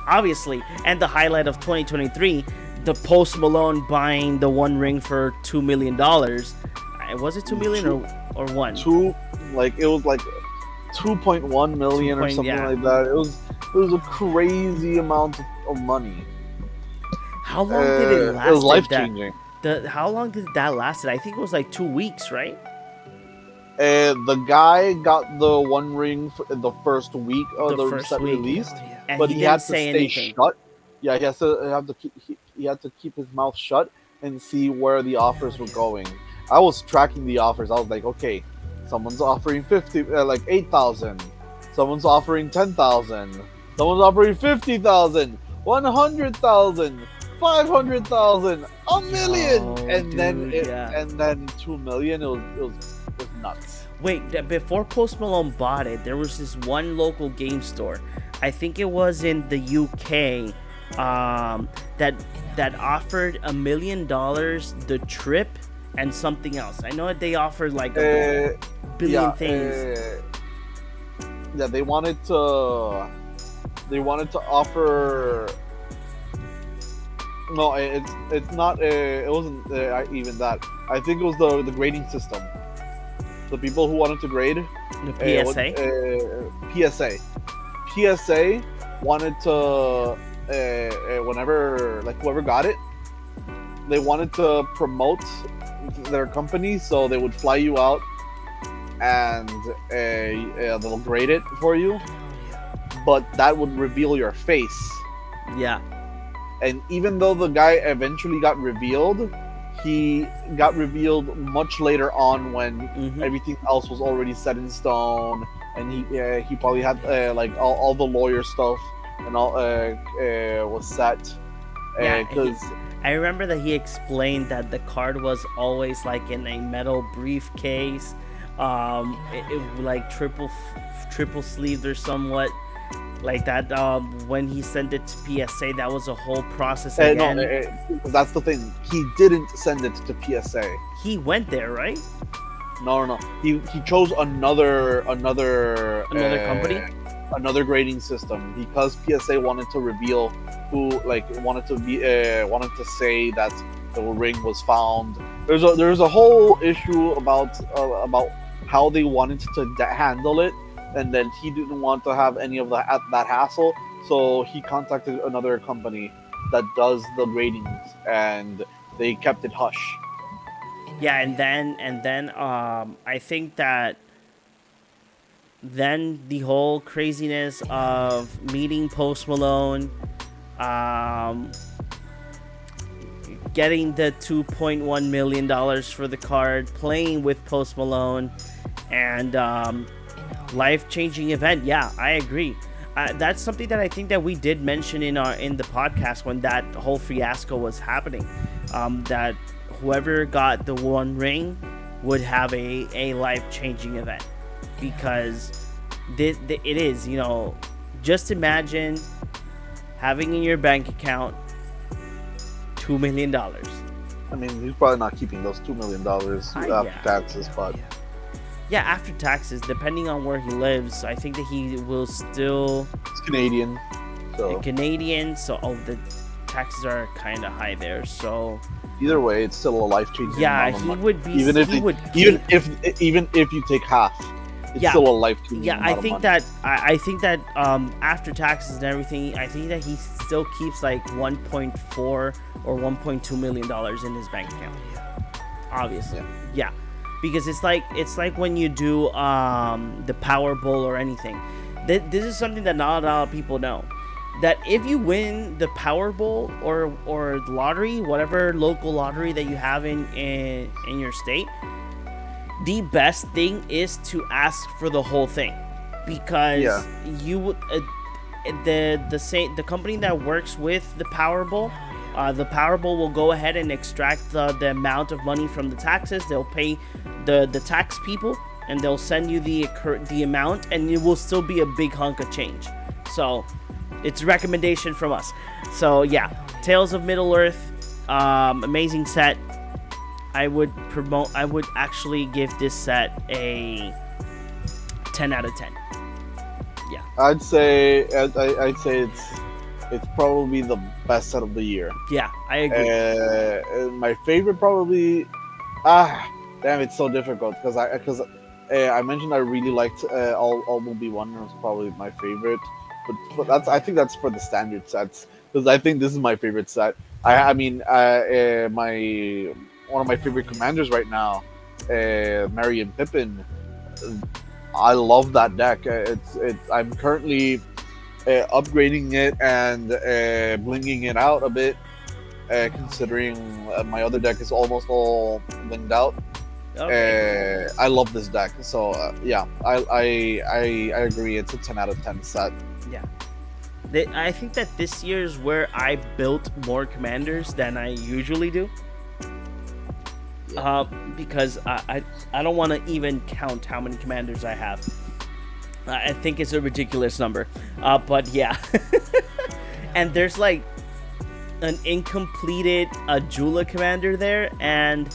Obviously, and the highlight of 2023, the Post Malone buying the 1 ring for $2 million. Was it 2 million or 1? 2, like it was like 2.1 million or something like that. It was a crazy amount of money. How long did it last? It was life changing. How long did that last? I think it was like 2 weeks, right? The guy got the 1 ring in the first week of the set released, and but he had didn't to say stay anything. shut. Yeah, he had to keep his mouth shut and see where the offers were going. I was tracking the offers. I was like, okay, someone's offering 8,000. Someone's offering 10,000. Someone's offering 50,000, 100,000, 500,000, a million, and then 2 million. It was nuts. Wait, before Post Malone bought it, there was this one local game store. I think it was in the UK, that offered $1 million, the trip, and something else. I know that they offered like a billion things. Yeah, they wanted to offer. No, it's not. It wasn't even that. I think it was the grading system. The people who wanted to grade the PSA. PSA wanted to whenever, like, whoever got it, they wanted to promote their company, so they would fly you out and they'll grade it for you, but that would reveal your face. Yeah. And even though the guy eventually got revealed, he got revealed much later on when everything else was already set in stone, and he probably had like all the lawyer stuff and all was set. Yeah, because I remember that he explained that the card was always like in a metal briefcase, it like triple sleeved or somewhat like that. When he sent it to PSA, that was a whole process again. No, that's the thing. He didn't send it to PSA. He went there, right? No. He chose another company, another grading system, because PSA wanted to reveal who, like, wanted to say that the ring was found. There's a whole issue about how they wanted to handle it, and then he didn't want to have any of that hassle, so he contacted another company that does the gradings, and they kept it hush. Yeah, and then I think that then the whole craziness of meeting Post Malone, getting the $2.1 million for the card, playing with Post Malone, and life-changing event. Yeah, I agree. That's something that I think that we did mention in the podcast when that whole fiasco was happening. That whoever got the one ring would have a life-changing event, because it is, just imagine having in your bank account $2 million. I mean, he's probably not keeping those $2 million after taxes, but yeah, after taxes, depending on where he lives, I think that he will still. It's Canadian, so the taxes are kind of high there. So either way, it's still a life-changing. Yeah, he would be. Even if you take half, it's still a life-changing. Yeah, I think that after taxes and everything, I think that he still keeps like 1.4 or 1.2 million dollars in his bank account. Obviously, yeah. Because it's like when you do the Powerball or anything. This is something that not a lot of people know. That if you win the Powerball or the lottery, whatever local lottery that you have in your state, the best thing is to ask for the whole thing, because you would the company that works with the Powerball will go ahead and extract the amount of money from the taxes. They'll pay the tax people, and they'll send you the amount, and it will still be a big hunk of change. So it's a recommendation from us. So yeah, Tales of Middle Earth, amazing set. I would actually give this set a 10 out of 10. Yeah, I'd say it's probably the best set of the year. Yeah, I agree. My favorite probably, damn, it's so difficult because I mentioned I really liked All Will Be One. Was probably my favorite, but I think that's for the standard sets, because I think this is my favorite set. I mean, one of my favorite commanders right now, Marion Pippin. I love that deck. I'm currently upgrading it and blinging it out a bit, considering my other deck is almost all blinged out. Okay. I love this deck, so yeah, I agree. It's a 10 out of 10 set. Yeah, I think that this year is where I built more commanders than I usually do. Because I don't want to even count how many commanders I have. I think it's a ridiculous number. But yeah. And there's like an incompleted Jula commander there, and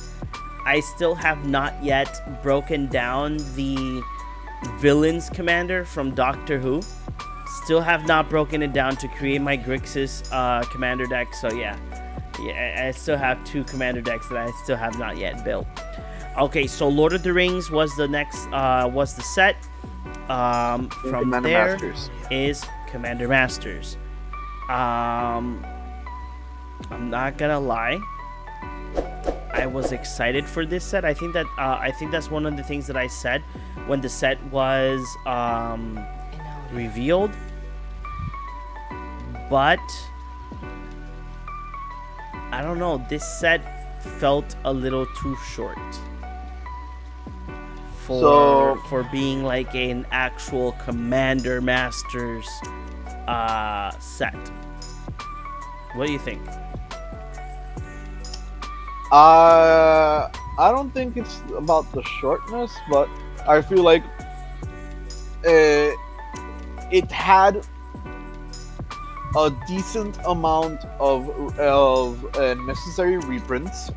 I still have not yet broken down the villains commander from Doctor Who. Still have not broken it down to create my Grixis commander deck. So yeah, I still have 2 commander decks that I still have not yet built. Okay, so Lord of the Rings was the next was the set. From Commander there Masters is Commander Masters. I'm not gonna lie, I I was excited for this set. I think that's one of the things that I said when the set was revealed. But I don't know. This set felt a little too short for being like an actual Commander Masters set. What do you think? I don't think it's about the shortness, but I feel like it had a decent amount of necessary reprints,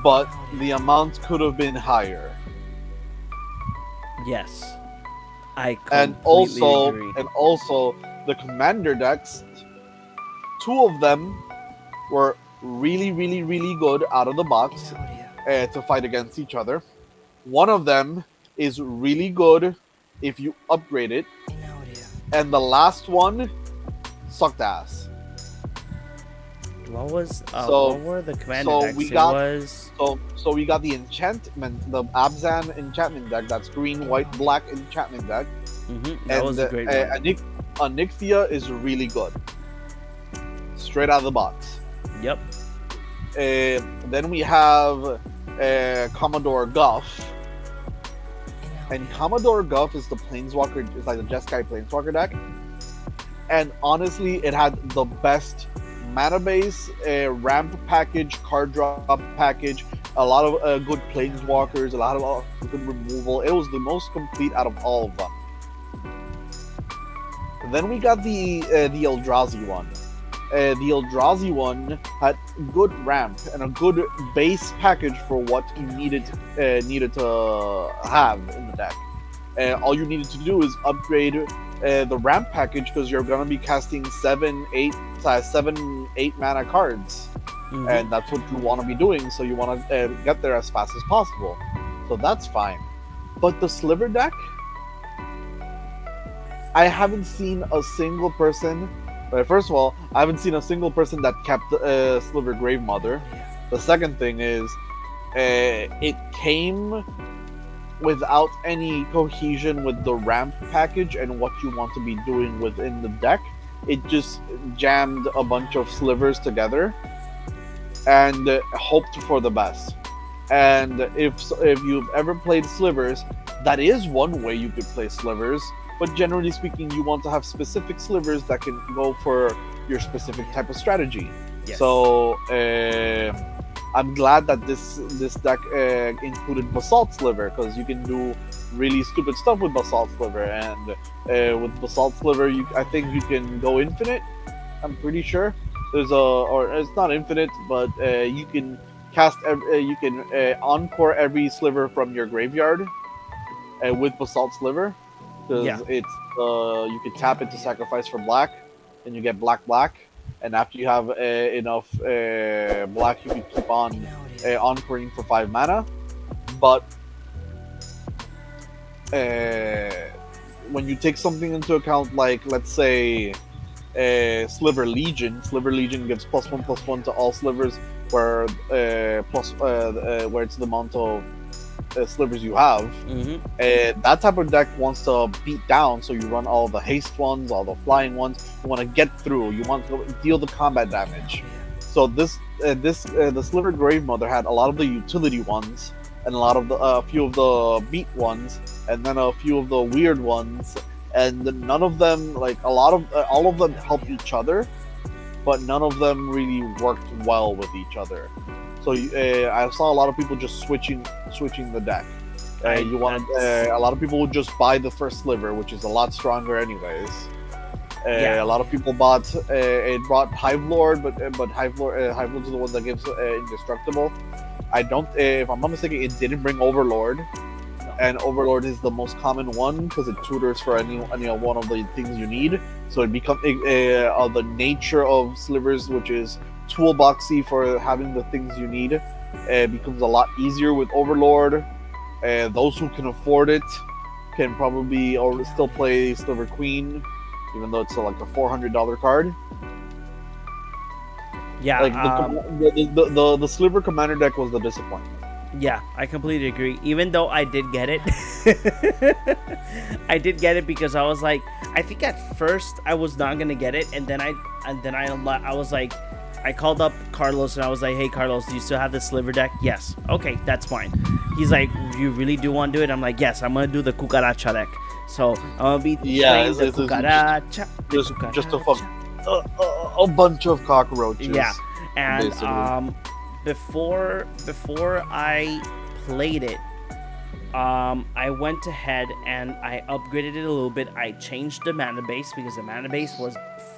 but the amount could have been higher. Yes, I completely agree. And also the Commander decks, 2 of them were really, really, really good out of the box to fight against each other. One of them is really good if you upgrade it, and the last one sucked ass. What were the Commander decks? So we got the enchantment, the Abzan enchantment deck. That's green, white, black enchantment deck. That was a great one. Onyxia is really good, straight out of the box. Yep. Then we have Commodore Guff. And Commodore Guff is the Planeswalker, it's like the Jeskai Planeswalker deck. And honestly, it had the best mana base, ramp package, card drop package, a lot of good Planeswalkers, a lot of good removal. It was the most complete out of all of them. Then we got the Eldrazi one. The Eldrazi one had good ramp and a good base package for what you needed to have in the deck. All you needed to do is upgrade the ramp package because you're gonna be casting 7-8 mana cards, and that's what you want to be doing. So you want to get there as fast as possible. So that's fine. But the Sliver deck, I haven't seen a single person. First of all, I haven't seen a single person that kept Sliver Grave Mother. The second thing is, it came without any cohesion with the ramp package and what you want to be doing within the deck. It just jammed a bunch of slivers together and hoped for the best. And if you've ever played slivers, that is one way you could play slivers. But generally speaking, you want to have specific slivers that can go for your specific type of strategy. Yes. So I'm glad that this deck included Basalt Sliver, because you can do really stupid stuff with Basalt Sliver. And with Basalt Sliver, I think you can go infinite. I'm pretty sure or it's not infinite, but you can cast. You can encore every sliver from your graveyard with Basalt Sliver. Because it's you can tap it to sacrifice for black, and you get black, and after you have enough black, you can keep on encoring for 5 mana. But when you take something into account, like let's say Sliver Legion gives +1/+1 to all slivers, where where it's the amount of slivers you have. That type of deck wants to beat down, so you run all the haste ones, all the flying ones. You want to get through, you want to deal the combat damage. So the Sliver Grave Mother had a lot of the utility ones, and a few of the beat ones, and then a few of the weird ones, and none of them, like all of them helped each other, but none of them really worked well with each other. So I saw a lot of people just switching the deck. A lot of people would just buy the first sliver, which is a lot stronger anyways. A lot of people bought Hive Lord, but Hive Lord is the one that gives indestructible. If I'm not mistaken, it didn't bring Overlord, and Overlord is the most common one because it tutors for any one of the things you need. So it becomes the nature of slivers, which is toolboxy for having the things you need, becomes a lot easier with Overlord. Those who can afford it can probably still play Sliver Queen, even though it's like a $400 card. Yeah, Like the Sliver Commander deck was the disappointment. yeah, I completely agree. Even though I did get it, I did get it because I was like, I think at first I was not gonna get it, and then I was like, I called up Carlos and I was like, hey Carlos, do you still have the Sliver deck? Yes. Okay, that's fine. He's like, you really do want to do it? I'm like, yes, I'm gonna do the Cucaracha deck. So I'm gonna be playing the Cucaracha. Just a bunch of cockroaches. Yeah, and basically. before I played it, I went ahead and I upgraded it a little bit. I changed the mana base because the mana base was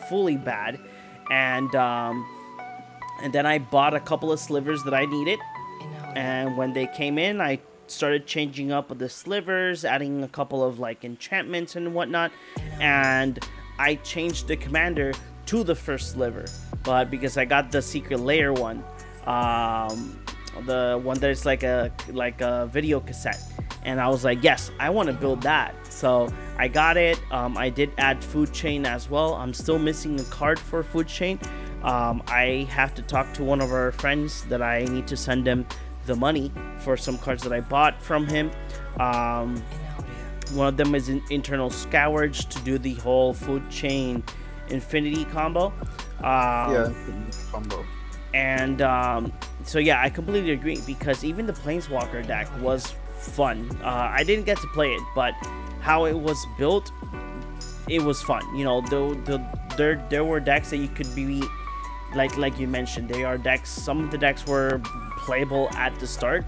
fully bad, and then I bought a couple of slivers that I needed. And when they came in, I started changing up the slivers, adding a couple of like enchantments and whatnot, and I changed the commander to the first sliver. But because I got the secret layer one, the one that's like a video cassette, and I was like, yes, I want to build that. So I got it. I did add food chain as well. I'm still missing a card for food chain. I have to talk to one of our friends that I need to send him the money for some cards that I bought from him. One of them is an internal scourge to do the whole food chain infinity combo. Combo. And so yeah, I completely agree because even the Planeswalker deck was fun. I didn't get to play it, but how it was built, it was fun. You know, there were decks that you could be like you mentioned. They are decks. Some of the decks were playable at the start,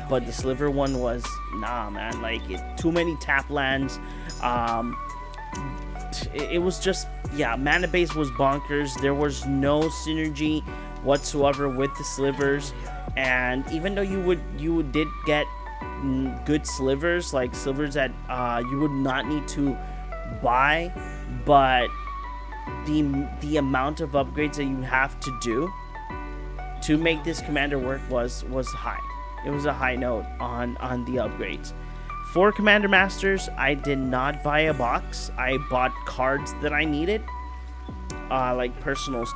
but the Sliver one was nah, man. Like too many tap lands. It was just, yeah, mana base was bonkers. There was no synergy whatsoever with the slivers, and even though you did get good slivers, like slivers that you would not need to buy, but the amount of upgrades that you have to do to make this commander work was high. It was a high note on the upgrades. For Commander Masters, I did not buy a box. I bought cards that I needed, like personal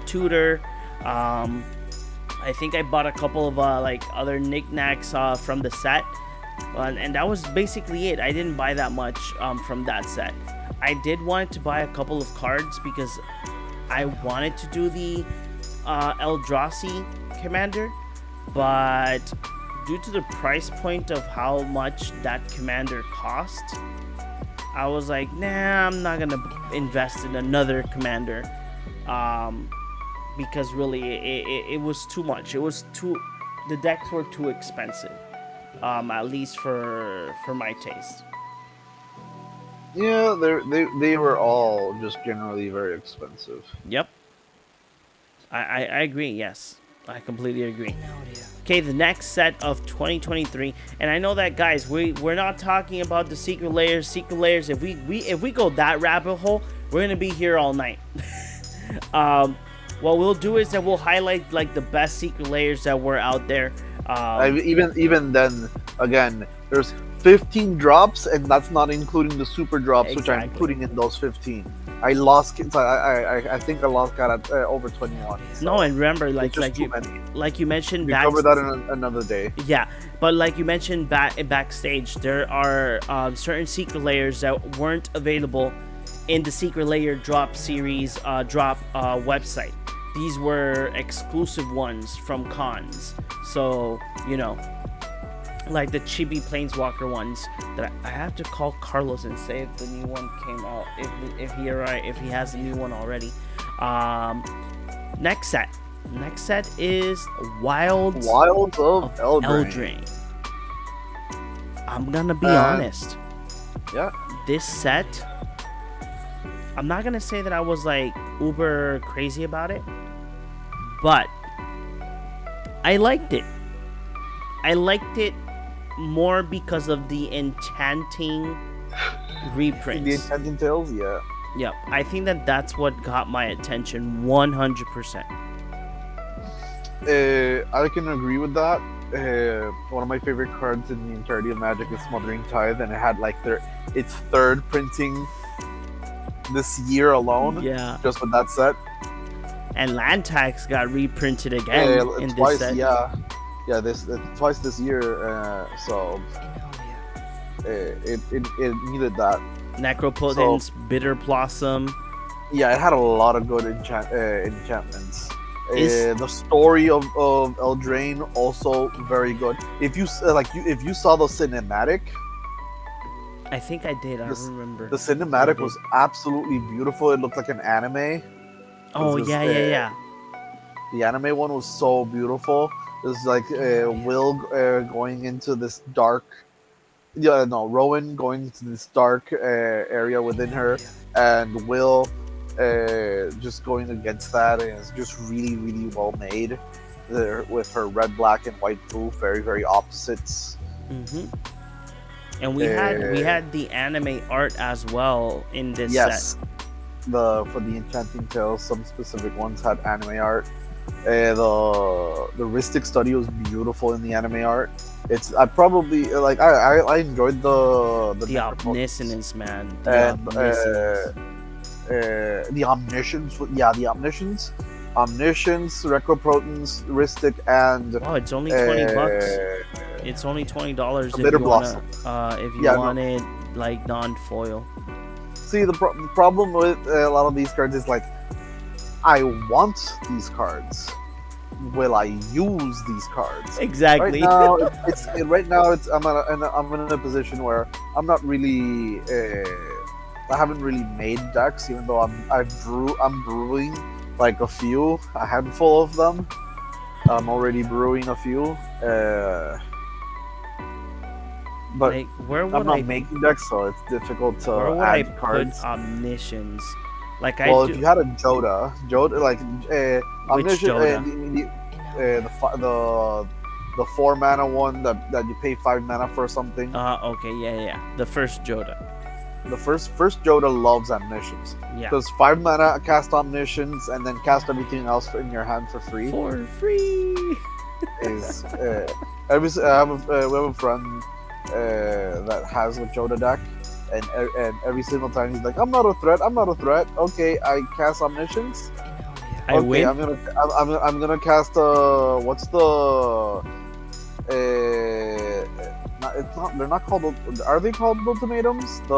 tutor. I think I bought a couple of like other knickknacks from the set, and that was basically it. I didn't buy that much from that set. I did want to buy a couple of cards because I wanted to do the Eldrazi commander, but due to the price point of how much that commander cost, I was like, nah, I'm not gonna invest in another commander, because really it was too much. The decks were too expensive, at least for my taste. Yeah, they were all just generally very expensive. Yep, I agree. Yes, I completely agree. Okay, the next set of 2023, and I know that, guys, we're not talking about the secret layers. Secret layers, if we go that rabbit hole, we're gonna be here all night. What we'll do is that we'll highlight like the best secret layers that were out there. Even then, again, there's 15 drops, and that's not including the super drops, Exactly. which I'm putting in those 15. I lost. I think I lost got at over 21. So No, and remember, like you mentioned, we cover that in another day. Yeah, but like you mentioned backstage, there are certain secret layers that weren't available in the secret layer drop series website. These were exclusive ones from cons. So, you know, like the Chibi Planeswalker ones that I have to call Carlos and say if the new one came out, if he has a new one already. Next set is Wilds of Eldraine. Eldraine. I'm gonna be honest. Yeah. This set, I'm not gonna say that I was like uber crazy about it, but I liked it. I liked it more because of the enchanting reprints. The Enchanting Tales, yeah. Yep, I think that's what got my attention 100%. I can agree with that. One of my favorite cards in the entirety of Magic is Smothering Tithe, and it had like its third printing this year alone. Yeah. Just with that set. and land tax got reprinted again in twice, this set. yeah, this twice this year. So it needed that. Necropotence, Bitter Blossom. Yeah, it had a lot of good enchantments. Is- The story of Eldraine also very good. If you if you saw the cinematic, I think I did. I remember. the cinematic was absolutely beautiful. It looked like an anime. Oh This is, yeah. The anime one was so beautiful. It was like Will going into this dark. Yeah, no, Rowan going into this dark area within her, and Will just going against that, and it's just really, really well made. With her red, black, and white blue, very, very opposites. Mm-hmm. And we had the anime art as well in this set. For the Enchanting Tales, some specific ones had anime art. The Ristic study was beautiful in the anime art. I probably I enjoyed the Omniscience, man. The Omniscience. Yeah, the Omniscience, Recropotence, Ristic, and it's only $20. It's only $20 if Bitter you Blossom. want it like non-foil. See, the problem with a lot of these cards is I want these cards. Will I use these cards? Exactly. Right now I'm in a position where I'm not really I haven't really made decks, even though I'm brewing a handful of them. I'm already brewing a few. But I'm not making decks, so it's difficult to add cards. Put Omniscience? If you had a Joda Omniscience, the 4 mana one that you pay 5 mana for something. The first Joda. The first Joda loves Omniscience. Yeah. Because 5 mana, cast Omniscience, and then cast everything else in your hand for free. For free. We have a friend that has a Joda deck, and every single time he's like, I'm not a threat. Okay, I cast Omniscience. I win. I'm gonna cast what's the it's not, they're not called, are they called ultimatums? The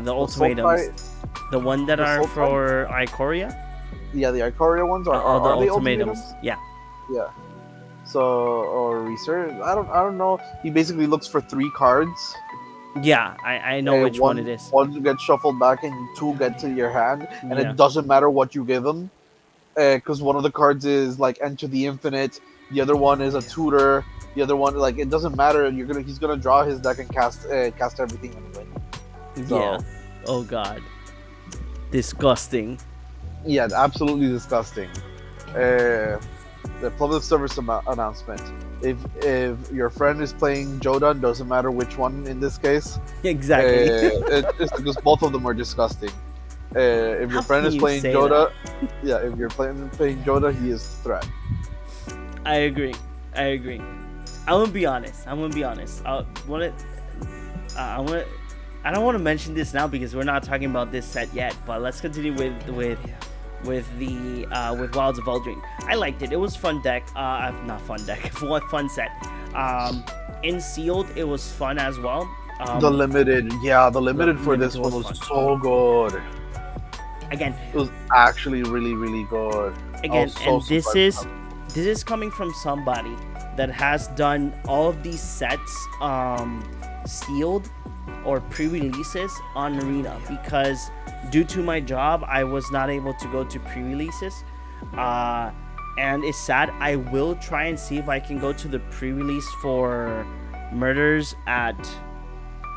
ultimatums. The one that are for Ikoria? Yeah, the Ikoria ones are the they ultimatums. Yeah. So, or research, I don't know. He basically looks for 3 cards. Yeah, I know which one it is. One gets shuffled back and 2 get to your hand, and it doesn't matter what you give him, because one of the cards is Enter the Infinite, the other one is a tutor, the other one it doesn't matter. He's gonna draw his deck and cast everything and win. So, yeah. Oh god. Disgusting. Yeah, absolutely disgusting. The public service announcement. If your friend is playing Jodan, doesn't matter which one in this case. Exactly. It's because both of them are disgusting. If your friend is playing Joda, if you're playing Joda, he is a threat. I agree. I'm gonna be honest. I don't want to mention this now because we're not talking about this set yet. But let's continue with Wilds of Eldraine. I liked it. It was fun deck. Not fun deck. Fun set. In sealed, it was fun as well. The limited for this one was so good. Again, it was actually really, really good. Again, and this is coming from somebody that has done all of these sets sealed or pre-releases on Arena, because due to my job I was not able to go to pre-releases, and it's sad. I will try and see if I can go to the pre-release for Murders at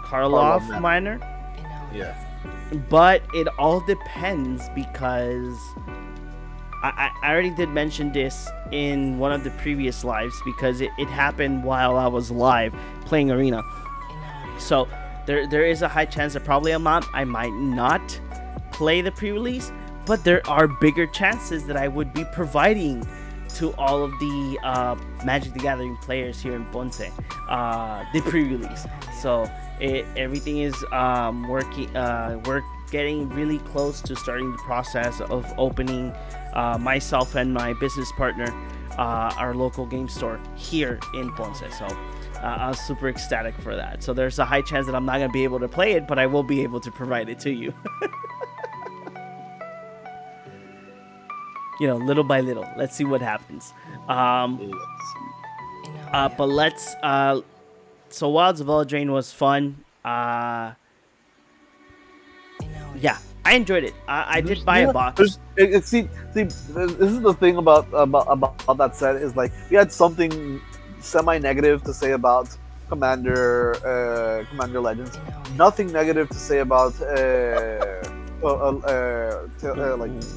Karlov Minor. Yeah, but it all depends, because I already did mention this in one of the previous lives, because it happened while I was live playing Arena. So there is a high chance that probably I might not play the pre-release, but there are bigger chances that I would be providing to all of the Magic the Gathering players here in Ponce the pre-release. So everything is getting really close to starting the process of opening myself and my business partner our local game store here in Ponce. So I was super ecstatic for that. So there's a high chance that I'm not going to be able to play it, but I will be able to provide it to you. You know, little by little. Let's see what happens. But let's... so Wilds of Eldraine was fun. Yeah, I enjoyed it. I did buy a box. See, this is the thing about that set is like we had something semi-negative to say about Commander Legends. Nothing negative to say about like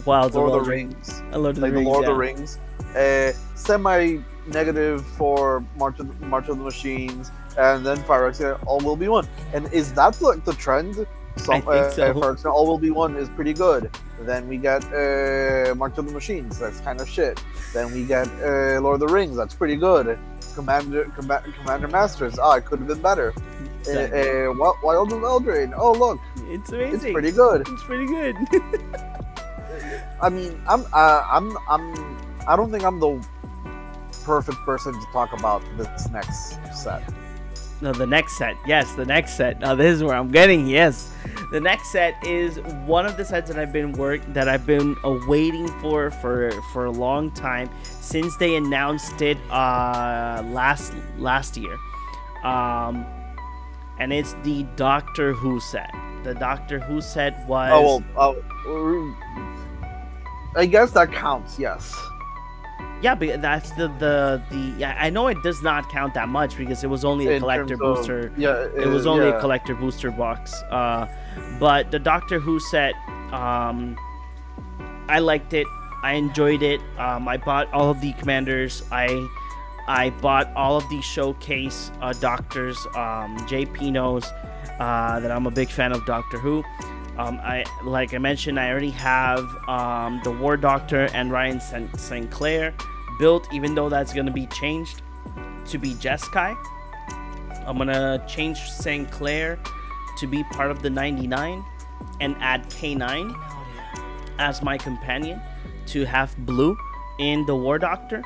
Wilds Lord of of the Eldraine. Rings, Lord of like the the Lord of the Rings. Rings. Semi-negative for March of the Machines, and then Phyrexia all will be one. And is that like the trend? I think so. Phyrexia all will be one is pretty good. Then we get March of the Machines. That's kind of shit. Then we get Lord of the Rings. That's pretty good. Commander Masters. It could have been better. Wild of Eldraine. Oh look, It's amazing. it's pretty good. It's pretty good. I mean, I don't think I'm the perfect person to talk about this next set. No, the next set. Yes, the next set. Now this is where I'm getting. Yes, the next set is one of the sets that I've been awaiting for a long time since they announced it last year. And it's the Doctor Who set. The Doctor Who set was. I guess that counts. Yes. Yeah, but that's the yeah. I know it does not count that much because it was only a collector booster. It was only a collector booster box. But the Doctor Who set, I liked it. I enjoyed it. I bought all of the commanders. I bought all of the showcase doctors. JP knows that I'm a big fan of Doctor Who. Like I mentioned, I already have the War Doctor and Ryan St. Clair built, even though that's going to be changed to be Jeskai. I'm going to change St. Clair to be part of the 99 and add K9 as my companion to have blue in the War Doctor.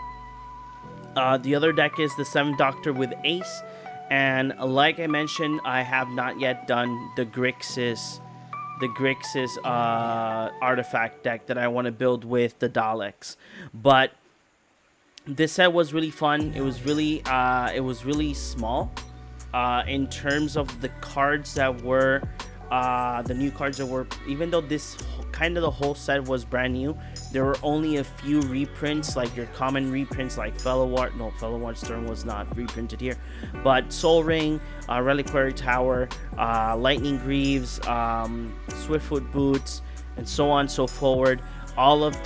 The other deck is the 7th Doctor with Ace, and like I mentioned, I have not yet done the Grixis artifact deck that I want to build with the Daleks. But this set was really fun. It was really small in terms of the cards that were the new cards that were, even though this kind of the whole set was brand new, there were only a few reprints, like your common reprints like Fellowart Stern was not reprinted here, but Soul Ring, Reliquary Tower, Lightning Greaves, Swiftfoot Boots, and so on and so forward. All of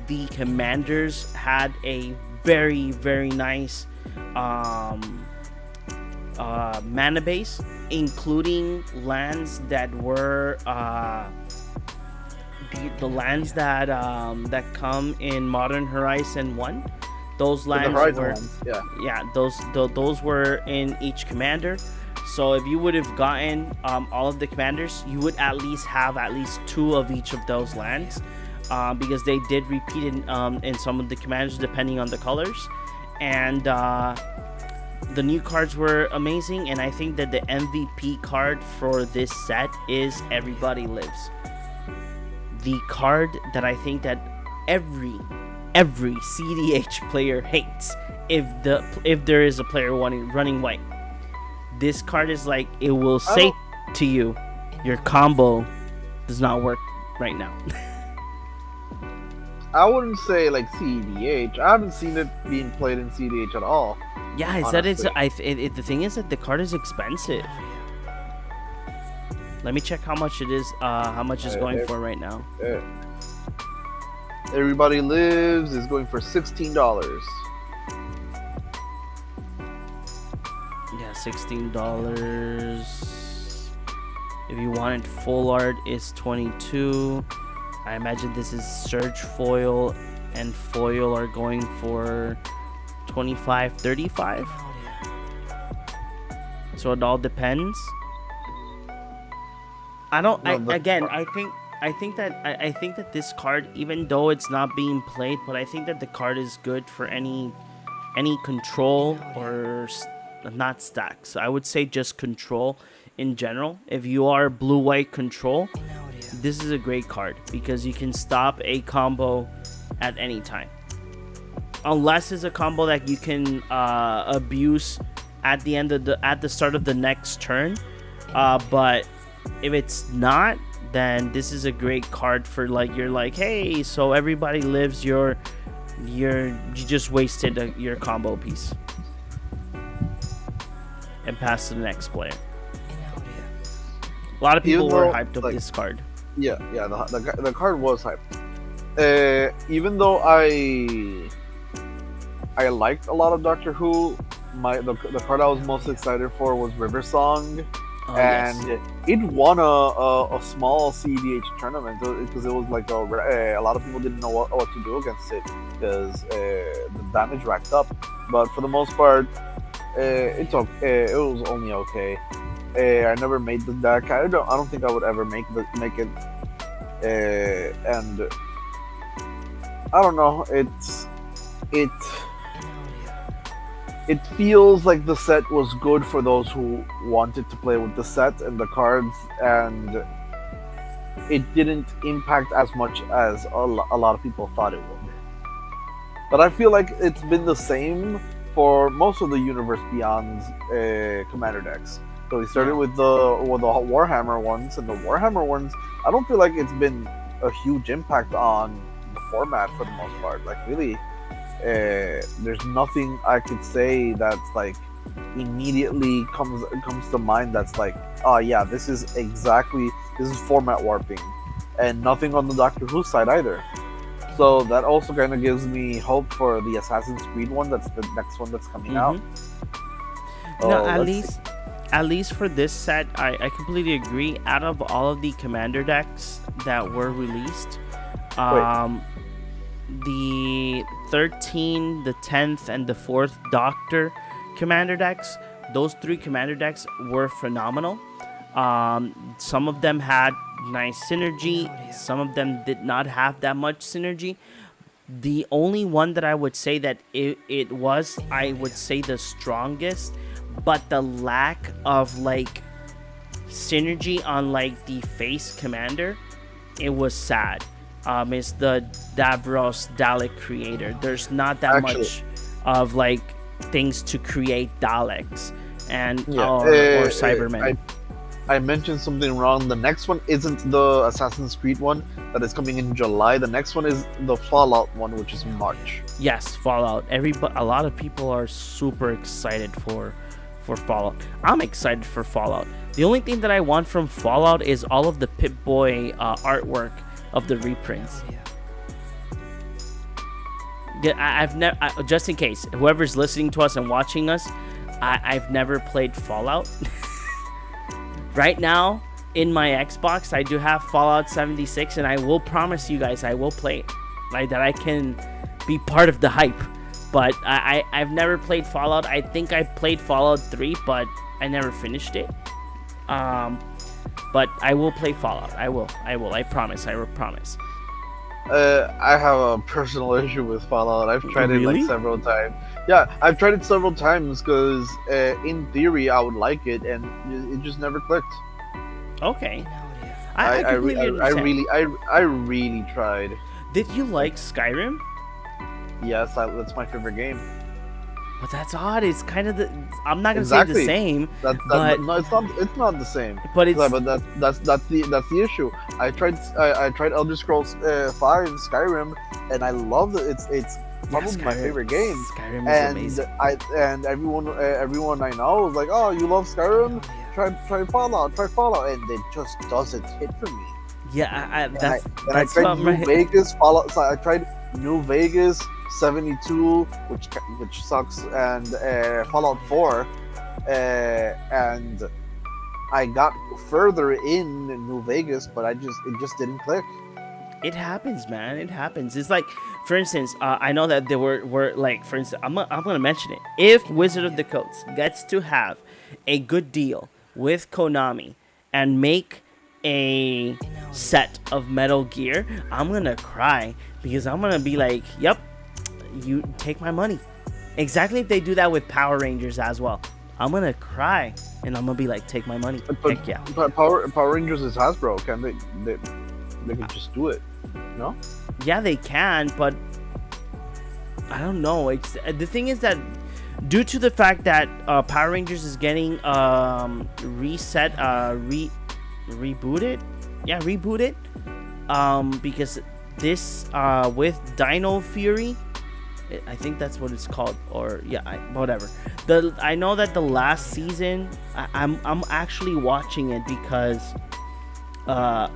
the commanders had a very, very nice mana base, including lands that were the lands that come in Modern Horizon 1. Those lands were those were in each commander. So if you would have gotten all of the commanders, you would at least have at least 2 of each of those lands, because they did repeat in some of the commanders depending on the colors. And the new cards were amazing, and I think that the MVP card for this set is Everybody Lives. The card that I think that every CDH player hates if there is a player running white. This card is like, it will say to you, your combo does not work right now. I wouldn't say like CDH. I haven't seen it being played in CDH at all. Yeah, I said it's. The thing is that the card is expensive. Let me check how much it is. How much it's going for right now? Everybody Lives is going for $16. Yeah, $16. If you want it full art, is $22. I imagine this is Surge Foil and Foil are going for $25, $35. So it all depends. I don't. No, the Again, I think that this card, even though it's not being played, but I think that the card is good for any control or not stacks. I would say just control in general. If you are blue white control, this is a great card because you can stop a combo at any time. Unless it's a combo that you can abuse at the start of the next turn. But if it's not, then this is a great card for like you're like, hey, so everybody lives you just wasted your combo piece and passed to the next player. A lot of people were hyped up this card. Yeah, the card was hyped. Even though I liked a lot of Doctor Who, the card I was most excited for was River Song. And yes, it won a small CEDH tournament because it was like a lot of people didn't know what to do against it because the damage racked up. But for the most part, it's okay. It was only okay. I never made the deck. I don't think I would ever make it. And I don't know. It feels like the set was good for those who wanted to play with the set and the cards, and it didn't impact as much as a lot of people thought it would. But I feel like it's been the same for most of the Universe Beyond's commander decks. So we started with the Warhammer ones, and the Warhammer ones, I don't feel like it's been a huge impact on the format for the most part. Like really, there's nothing I could say that's like immediately comes to mind that's like, oh yeah, this is format warping, and nothing on the Doctor Who side either. So that also kind of gives me hope for the Assassin's Creed one. That's the next one that's coming out. No, at least for this set, I completely agree. Out of all of the commander decks that were released, the 13, the 10th, and the 4th Doctor commander decks, those 3 commander decks were phenomenal. Some of them had nice synergy, some of them did not have that much synergy. The only one that I would say that it was, I would say, the strongest, but the lack of like synergy on like the face commander, it was sad. Is the Davros Dalek creator. There's not that much of like things to create Daleks and or Cybermen. I mentioned something wrong. The next one isn't the Assassin's Creed one that is coming in July. The next one is the Fallout one, which is March. Yes, Fallout. A lot of people are super excited for Fallout. I'm excited for Fallout. The only thing that I want from Fallout is all of the Pip-Boy artwork of the reprints. I've never, just in case whoever's listening to us and watching us, I've never played Fallout. Right now in my Xbox, I do have Fallout 76, and I will promise you guys I will play it, like that I can be part of the hype. But I've never played Fallout. I think I played Fallout 3, but I never finished it. But I will play Fallout. I will. I promise. I will promise. I have a personal issue with Fallout. I've tried it like several times. Yeah, I've tried it several times because in theory I would like it, and it just never clicked. Okay. I really tried. Did you like Skyrim? Yes, that's my favorite game. But that's odd. It's kind of I'm not gonna say the same. No, it's not the same. But it's. But that's the issue. I tried Elder Scrolls 5 Skyrim, and I loved it. It's probably my favorite game. Skyrim is amazing. And everyone I know was like, oh, you love Skyrim? Try Fallout, and it just doesn't hit for me. Yeah, I tried New Vegas Fallout. So I tried New Vegas 72, which sucks, and Fallout 4, and I got further in New Vegas, but it just didn't click. It happens, man. It happens. It's like, for instance, I know that there were like, for instance, I'm gonna mention it. If Wizard of the Coast gets to have a good deal with Konami and make a set of Metal Gear, I'm gonna cry because I'm gonna be like, yep, you take my money. Exactly if they do that with Power Rangers as well. I'm gonna cry and I'm gonna be like, take my money. But, Heck yeah. but Power Rangers is Hasbro. Can they can just do it? No. Yeah, they can, but I don't know. The thing is that due to the fact that Power Rangers is getting rebooted, because this with Dino Fury, I think that's what it's called, or whatever. I know that the last season, I'm actually watching it because I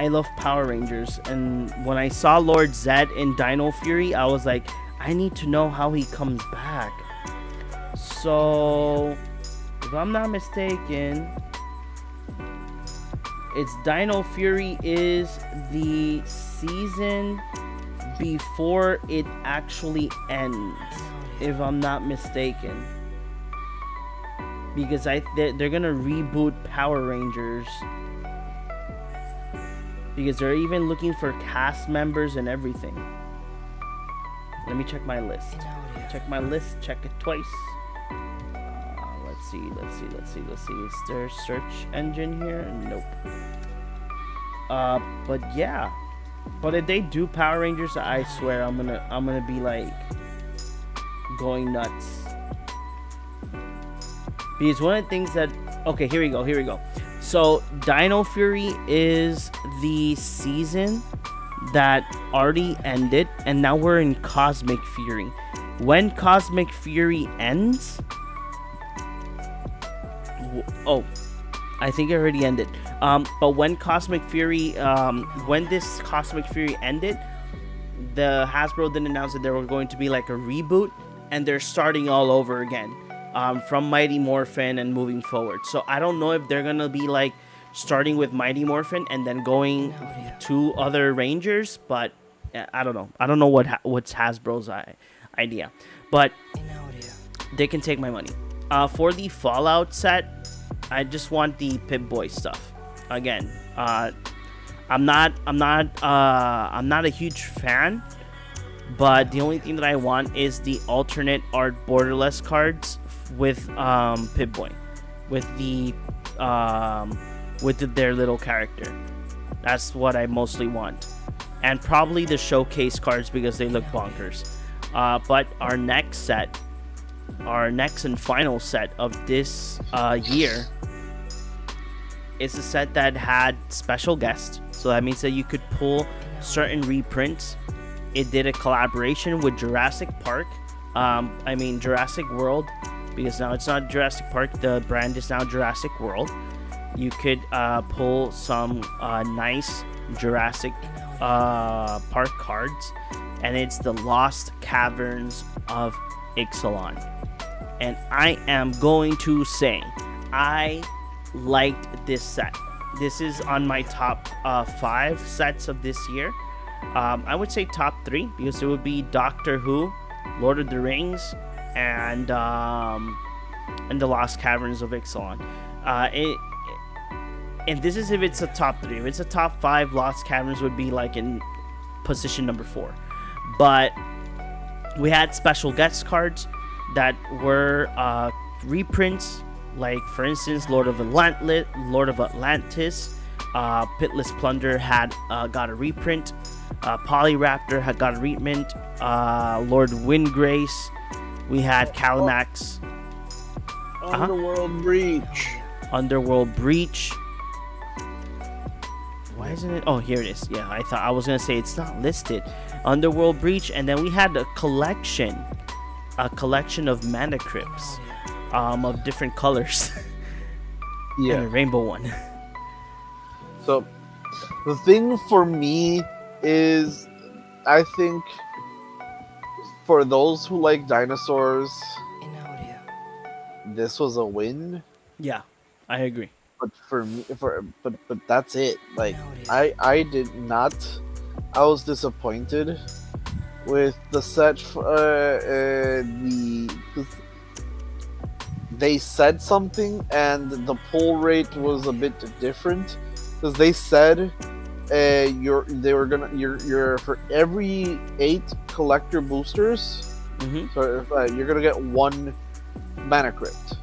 love Power Rangers, and when I saw Lord Zed in Dino Fury, I was like, I need to know how he comes back. So, if I'm not mistaken, it's Dino Fury is the season before it actually ends, if I'm not mistaken. Because they're gonna reboot Power Rangers. Because they're even looking for cast members and everything. Let me check my list. Check my list. Check it twice. Let's see. Is there a search engine here? Nope. But yeah. But if they do Power Rangers, I swear I'm gonna be like going nuts. Because one of the things that here we go. So Dino Fury is the season that already ended, and now we're in Cosmic Fury. When Cosmic Fury ends, I think it already ended. But when Cosmic Fury, when this Cosmic Fury ended, the Hasbro didn't announce that there were going to be like a reboot, and they're starting all over again. From Mighty Morphin and moving forward. So I don't know if they're gonna be like starting with Mighty Morphin and then going to other Rangers, but I don't know. I don't know what's Hasbro's idea, but they can take my money. For the Fallout set, I just want the Pip-Boy stuff. Again, I'm not a huge fan, but the only thing that I want is the alternate art borderless cards with Pip-Boy, with their little character. That's what I mostly want, and probably the showcase cards because they look bonkers. But our next and final set of this year is a set that had special guests, so that means that you could pull certain reprints. It did a collaboration with Jurassic World, because now it's not Jurassic Park, the brand is now Jurassic World. You could pull some nice Jurassic Park cards, and it's the Lost Caverns of Ixalan. And I am going to say, I liked this set. This is on my top 5 sets of this year. I would say top 3, because it would be Doctor Who, Lord of the Rings, and the Lost Caverns of Ixalan. And this is if it's a top 3. If it's a top 5, Lost Caverns would be like in position number 4. But we had special guest cards that were reprints, like for instance Lord of Atlantis, Pitless Plunder got a reprint, Polyraptor had got a reprint, Lord Windgrace, we had Calamax, Underworld Breach. Why isn't it? Oh, here it is. Yeah, I was gonna say it's not listed. Underworld Breach, and then we had a collection of Mana Crypts, of different colors. Yeah, and a rainbow one. So, the thing for me is, I think for those who like dinosaurs, this was a win. Yeah, I agree. But for me, but that's it. Like I did not. I was disappointed with the set. They said something, and the pull rate was a bit different. because they said you're for every 8 collector boosters, so you're gonna get 1 mana crypt.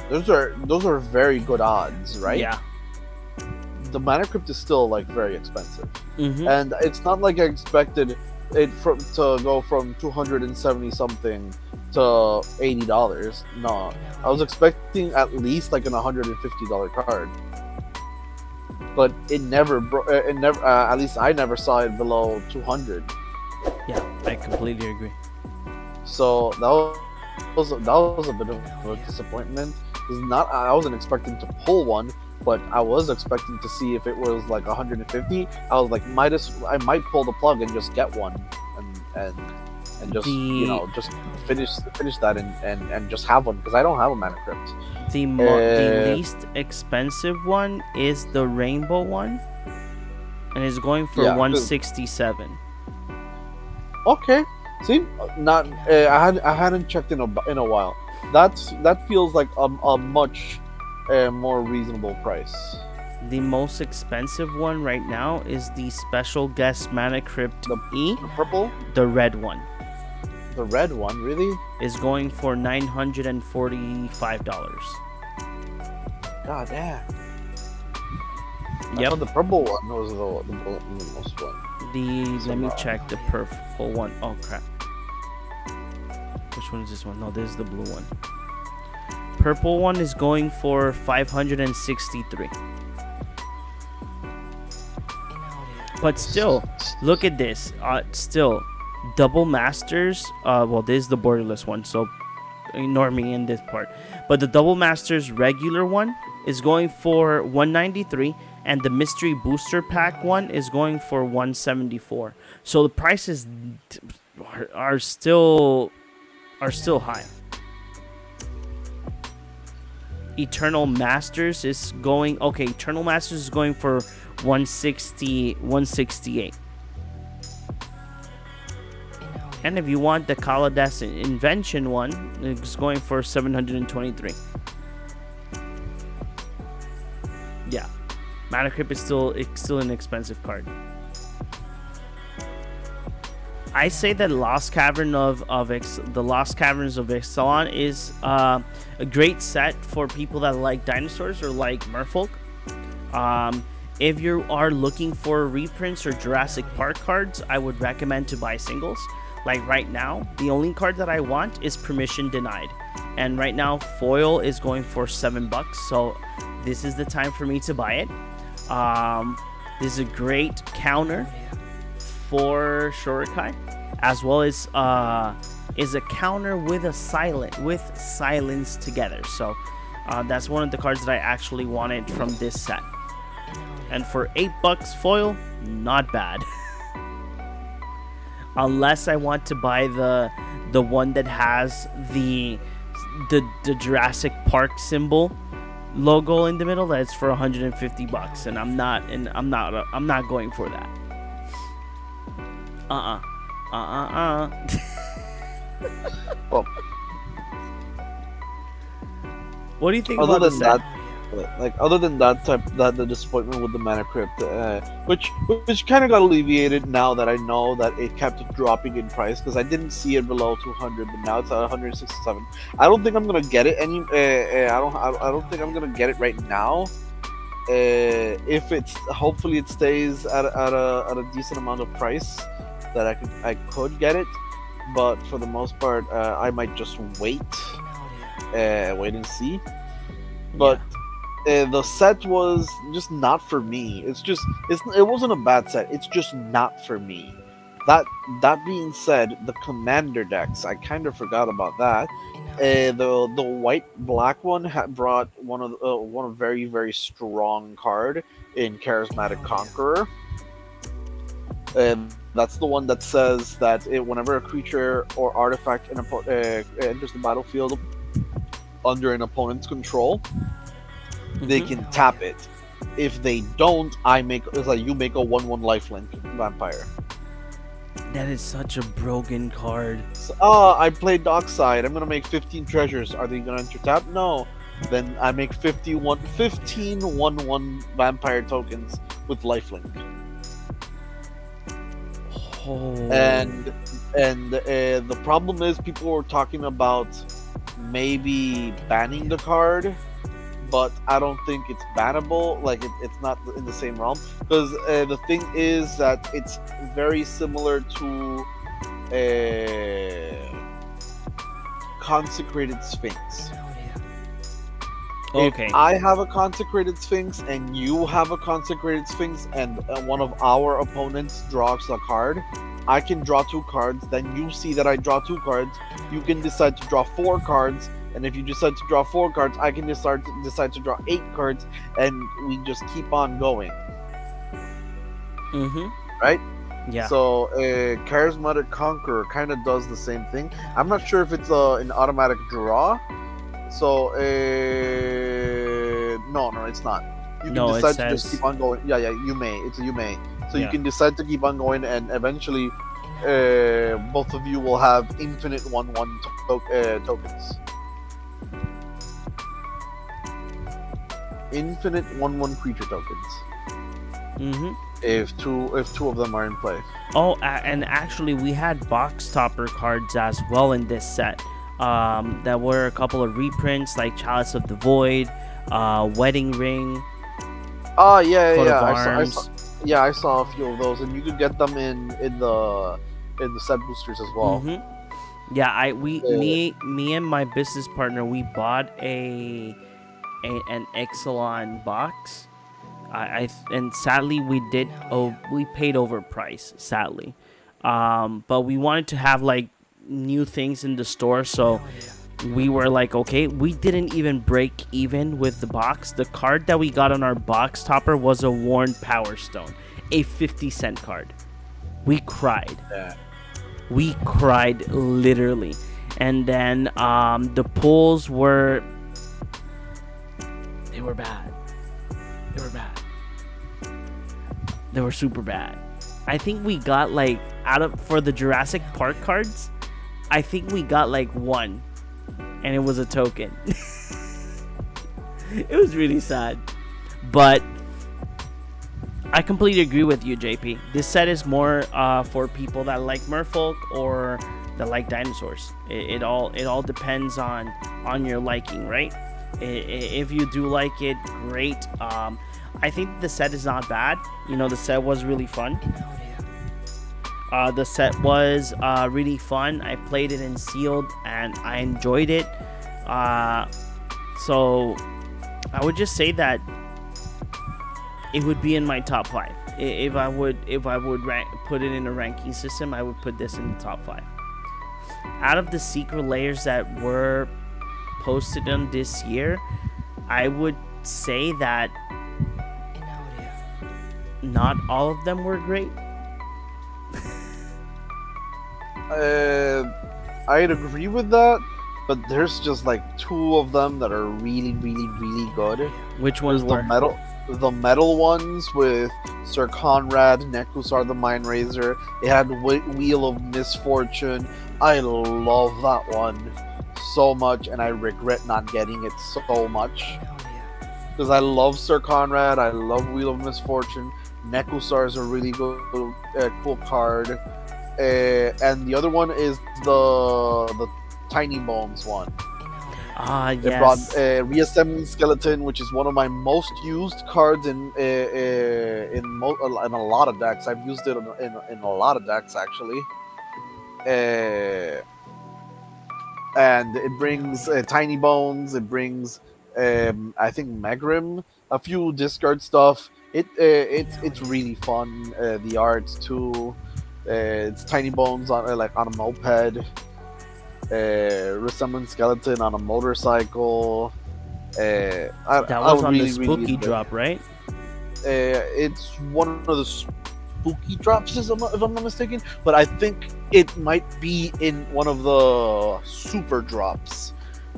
Those are very good odds, right? Yeah. The mana crypt is still like very expensive, Mm-hmm. and it's not like I expected it to go from 270 something to $80. No, I was expecting at least like an $150 card, but it never at least I never saw it below 200. Yeah, I completely agree. So that was a bit of a disappointment. I wasn't expecting to pull one, but I was expecting to see if it was like 150. I was like, I might pull the plug and just get one, and just just finish that and just have one, because I don't have a mana crypt. The least expensive one is the rainbow one, and it's going for 167. Okay, see, not I hadn't checked in a while. That feels like a much more reasonable price. The most expensive one right now is the special guest mana crypt The purple, the red one. the red one, really? Is going for $945. God damn. I Yep. thought the purple one was the most one. Let me check the purple one. Oh crap. Which one is this one? No, this is the blue one. Purple one is going for 563. But still, look at this. Still, double masters. Well, this is the borderless one, so ignore me in this part. But the double masters regular one is going for 193, and the mystery booster pack one is going for 174. So the prices are still high. Eternal Masters is going Eternal Masters is going for 168. And if you want the Kaladesh Invention one, it's going for 723. Yeah, Mana Crypt is still an expensive card. I say that Lost Caverns of Ixalan is a great set for people that like dinosaurs or like merfolk. If you are looking for reprints or Jurassic Park cards, I would recommend to buy singles. Like right now, the only card that I want is Permission Denied, and right now foil is going for $7, so this is the time for me to buy it. This is a great counter for Shurikai, as well as is a counter with silence together. So that's one of the cards that I actually wanted from this set. And for $8 foil, not bad. Unless I want to buy the one that has the Jurassic Park symbol logo in the middle, that's for $150, and I'm not going for that. Well, what do you think other about than the set? that, other than that the disappointment with the mana crypt, which kind of got alleviated now that I know that it kept dropping in price, because I didn't see it below 200, but now it's at 167. I don't think I'm gonna get it I don't think I'm gonna get it right now. Hopefully it stays at a decent amount of price that I could get it, but for the most part, I might just wait and see. But the set was just not for me. It wasn't a bad set. It's just not for me. That being said, the commander decks, I kind of forgot about that. The white black one had brought one of very, very strong card in Charismatic Conqueror. That's the one that says that whenever a creature or artifact enters the battlefield under an opponent's control, they can tap it. If they don't, you make a 1/1 lifelink vampire. That is such a broken card. I played Dockside. I'm gonna make 15 treasures. Are they gonna enter tap? No. then I make 15 1/1 vampire tokens with lifelink. Oh. And the problem is people were talking about maybe banning the card, but I don't think it's bannable. Like it's not in the same realm, because the thing is that it's very similar to Consecrated Sphinx. Okay. If I have a Consecrated Sphinx and you have a Consecrated Sphinx, and one of our opponents draws a card, I can draw 2 cards. Then you see that I draw 2 cards. You can decide to draw 4 cards, and if you decide to draw 4 cards, I can decide to draw 8 cards, and we just keep on going. Right? Yeah. So Charismatic Conqueror kind of does the same thing. I'm not sure if it's an automatic draw. So no, it's not. You can decide to just keep on going. Yeah, you may. It's a you may. So you can decide to keep on going, and eventually, both of you will have infinite 1/1 tokens. Infinite 1/1 creature tokens. If two of them are in play. Oh, and actually, we had box topper cards as well in this set. That were a couple of reprints like Chalice of the Void, Wedding Ring. Oh yeah. I saw a few of those, and you could get them in the set boosters as well. Yeah, me and my business partner, we bought an Exelon box. And sadly we paid overpriced, sadly. But we wanted to have like new things in the store, so we were like, okay, we didn't even break even with the box. The card that we got on our box topper was a Worn Power Stone, a 50-cent card. We cried. We cried literally. And then the pulls were bad. They were super bad. I think we got like for the Jurassic Park cards, I think we got like 1, and it was a token. It was really sad, but I completely agree with you, JP. This set is more for people that like Merfolk or that like dinosaurs. It all depends on your liking, right? If you do like it, great. I think the set is not bad. The set was really fun. The set was really fun. I played it in sealed and I enjoyed it. So I would just say that it would be in my top 5. If I would put it in a ranking system, I would put this in the top 5. Out of the secret layers that were posted on this year, I would say that not all of them were great. I'd agree with that, but there's just like 2 of them that are really, really, really good. Which ones were? The metal ones with Sir Conrad, Nekusar the Mind Razor. It had Wheel of Misfortune. I love that one so much, and I regret not getting it so much. Because I love Sir Conrad, I love Wheel of Misfortune. Nekusar is a really good, cool card. And the other one is the Tiny Bones one. Yes. It brought Reassembling Skeleton, which is one of my most used cards in a lot of decks. I've used it in a lot of decks, actually. And it brings Tiny Bones. It brings, I think, Megrim. A few discard stuff. It's really fun. The art too. It's Tiny Bones on a moped. Resembling Skeleton on a motorcycle. That was on the spooky drop, right? It's one of the spooky drops, if I'm not mistaken. But I think it might be in one of the super drops.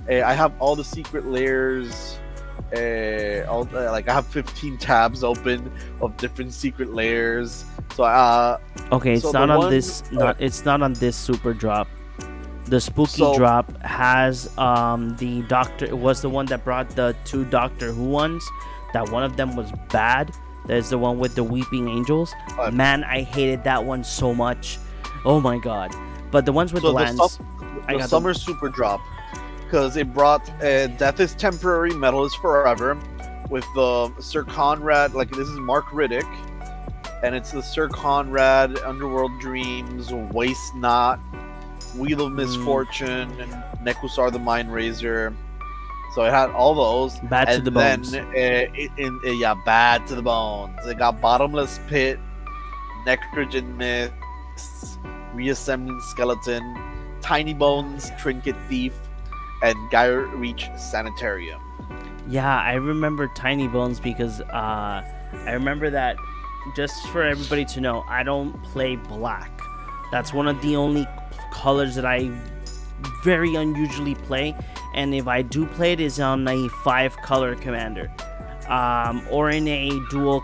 I have all the secret layers. I have 15 tabs open of different secret layers. So okay, it's not on this. It's not on this super drop. The spooky So- drop has the doctor. It was the one that brought the 2 Doctor Who ones. That one of them was bad. There's the one with the weeping angels. Man, I hated that one so much. Oh my god. But the ones with So lands, the summer super drop, because it brought Death is Temporary, Metal is Forever, with the Sir Conrad. Like, this is Mark Riddick, and it's the Sir Conrad, Underworld Dreams, Waste Not, Wheel of Misfortune, Nekusar the Mind Razor. So it had all those. Bad to the bones. Then, Bad to the Bones. It got Bottomless Pit, Necrogen Mists, Reassembling Skeleton, Tiny Bones, Trinket Thief, and Gaia Reach Sanitarium. Yeah, I remember Tiny Bones because I remember that. Just for everybody to know, I don't play black. That's one of the only colors that I very unusually play, and if I do play it, is on a 5-color commander, or in a dual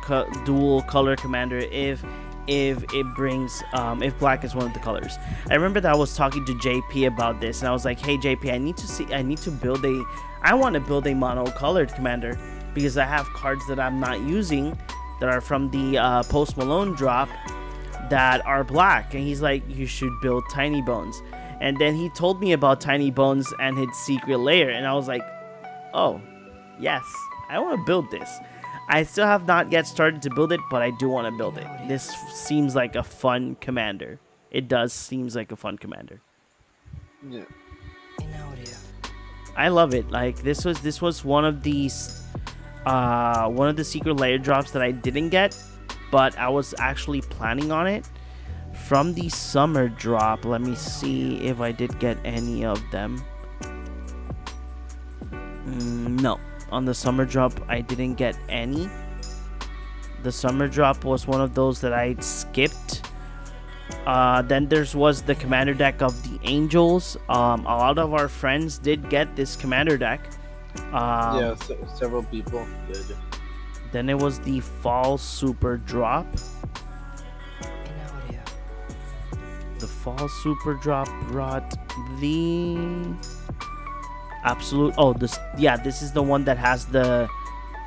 color commander if it brings if black is one of the colors. I remember that I was talking to JP about this, and I was like, hey JP, I want to build a mono-colored commander because I have cards that I'm not using that are from the Post Malone drop that are black. And he's like, you should build Tiny Bones. And then he told me about Tiny Bones and his secret lair, and I was like, oh yes, I want to build this. I still have not yet started to build it, but I do want to build it. This seems like a fun commander. It does seems like a fun commander. Yeah. I love it. Like, this was one of these one of the secret layer drops that I didn't get, but I was actually planning on it from the summer drop. Let me see if I did get any of them. No, on the summer drop I didn't get any. The summer drop was one of those that I skipped. Then there was the commander deck of the Angels. A lot of our friends did get this commander deck. Several people did. Then it was the fall super drop. The fall super drop brought the absolute. Oh, this is the one that has the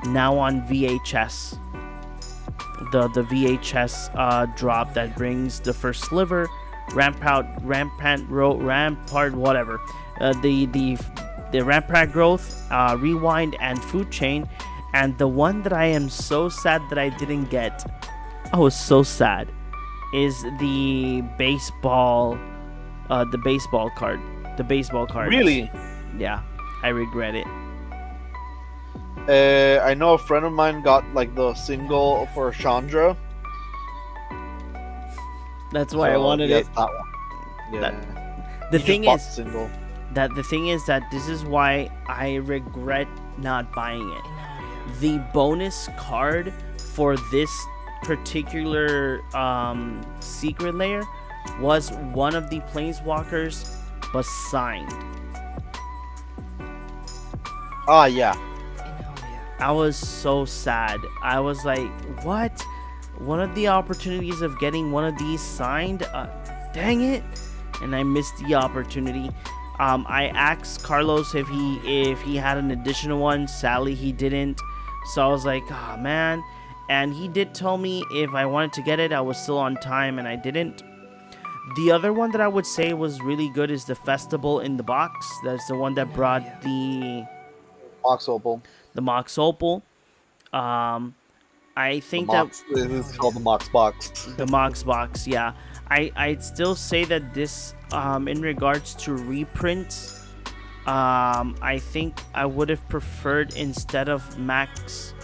now on VHS. The VHS drop that brings the first sliver, rampart, whatever. The rampart growth, rewind, and food chain. And the one that I am so sad that I didn't get, I was so sad, is the baseball card. The baseball card. Really? Yeah, I regret it. I know a friend of mine got like the single for Chandra. That's why I wanted it. That one. Yeah. The thing is single. the thing is that this is why I regret not buying it. The bonus card for this particular secret layer was one of the planeswalkers was signed. Ah, yeah. I was so sad. I was like, what? One of the opportunities of getting one of these signed? Dang it. And I missed the opportunity. I asked Carlos if he had an additional one. Sadly, he didn't. So I was like, oh man. And he did tell me if I wanted to get it, I was still on time, and I didn't. The other one that I would say was really good is the Festival in the Box. That's the one that brought the Mox Opal. The Mox Opal. I think it's called the Mox Box. The Mox Box, yeah. I'd still say that this, in regards to reprints, I think I would have preferred, instead of the Mox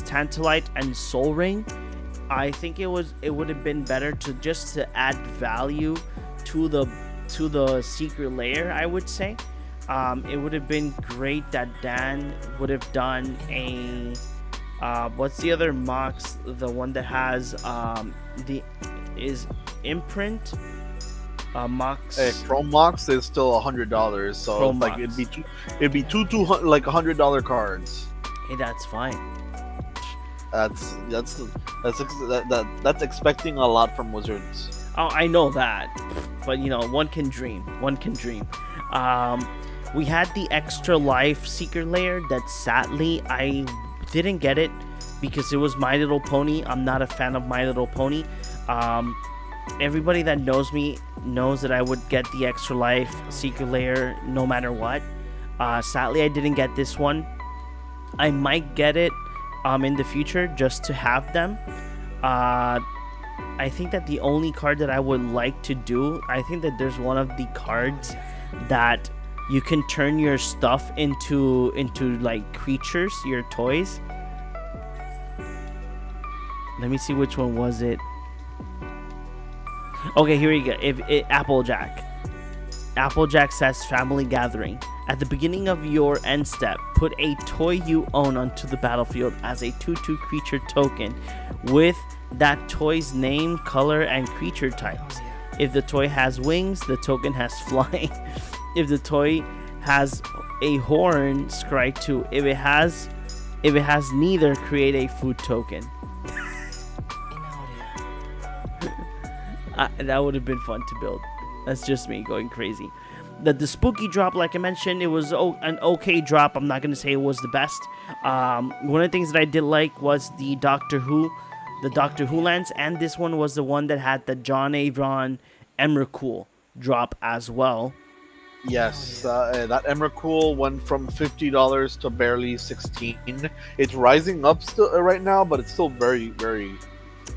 Tantalite and Soul Ring, I think it would have been better to add value to the secret layer, I would say. It would have been great that Dan would have done a what's the other Mox, the one that has is imprint Mox. Chrome Mox is still $100, so Chrome like Mox. it'd be two like $100 cards. Hey, that's fine. That's expecting a lot from Wizards. Oh, I know that. but one can dream. One can dream. We had the extra life secret layer that sadly I didn't get it because it was My Little Pony. I'm not a fan of My Little Pony. Everybody that knows me knows that I would get the extra life secret layer no matter what. Sadly, I didn't get this one. I might get it in the future just to have them. I think that the only card that I would like to do, I think that there's one of the cards that you can turn your stuff into like creatures, your toys. Let me see which one was it. Okay, here we go. Applejack. Applejack says family gathering. At the beginning of your end step, put a toy you own onto the battlefield as a 2/2 creature token with that toy's name, color, and creature types. If the toy has wings, the token has flying. If the toy has a horn, scry 2. If it has neither, create a food token. That would have been fun to build. That's just me going crazy. The spooky drop, like I mentioned, it was an okay drop. I'm not going to say it was the best. One of the things that I did like was the Doctor Who lens, and this one was the one that had the John Avron Emrakul drop as well. Yes, that Emrakul went from $50 to barely $16. It's rising up still right now, but it's still very, very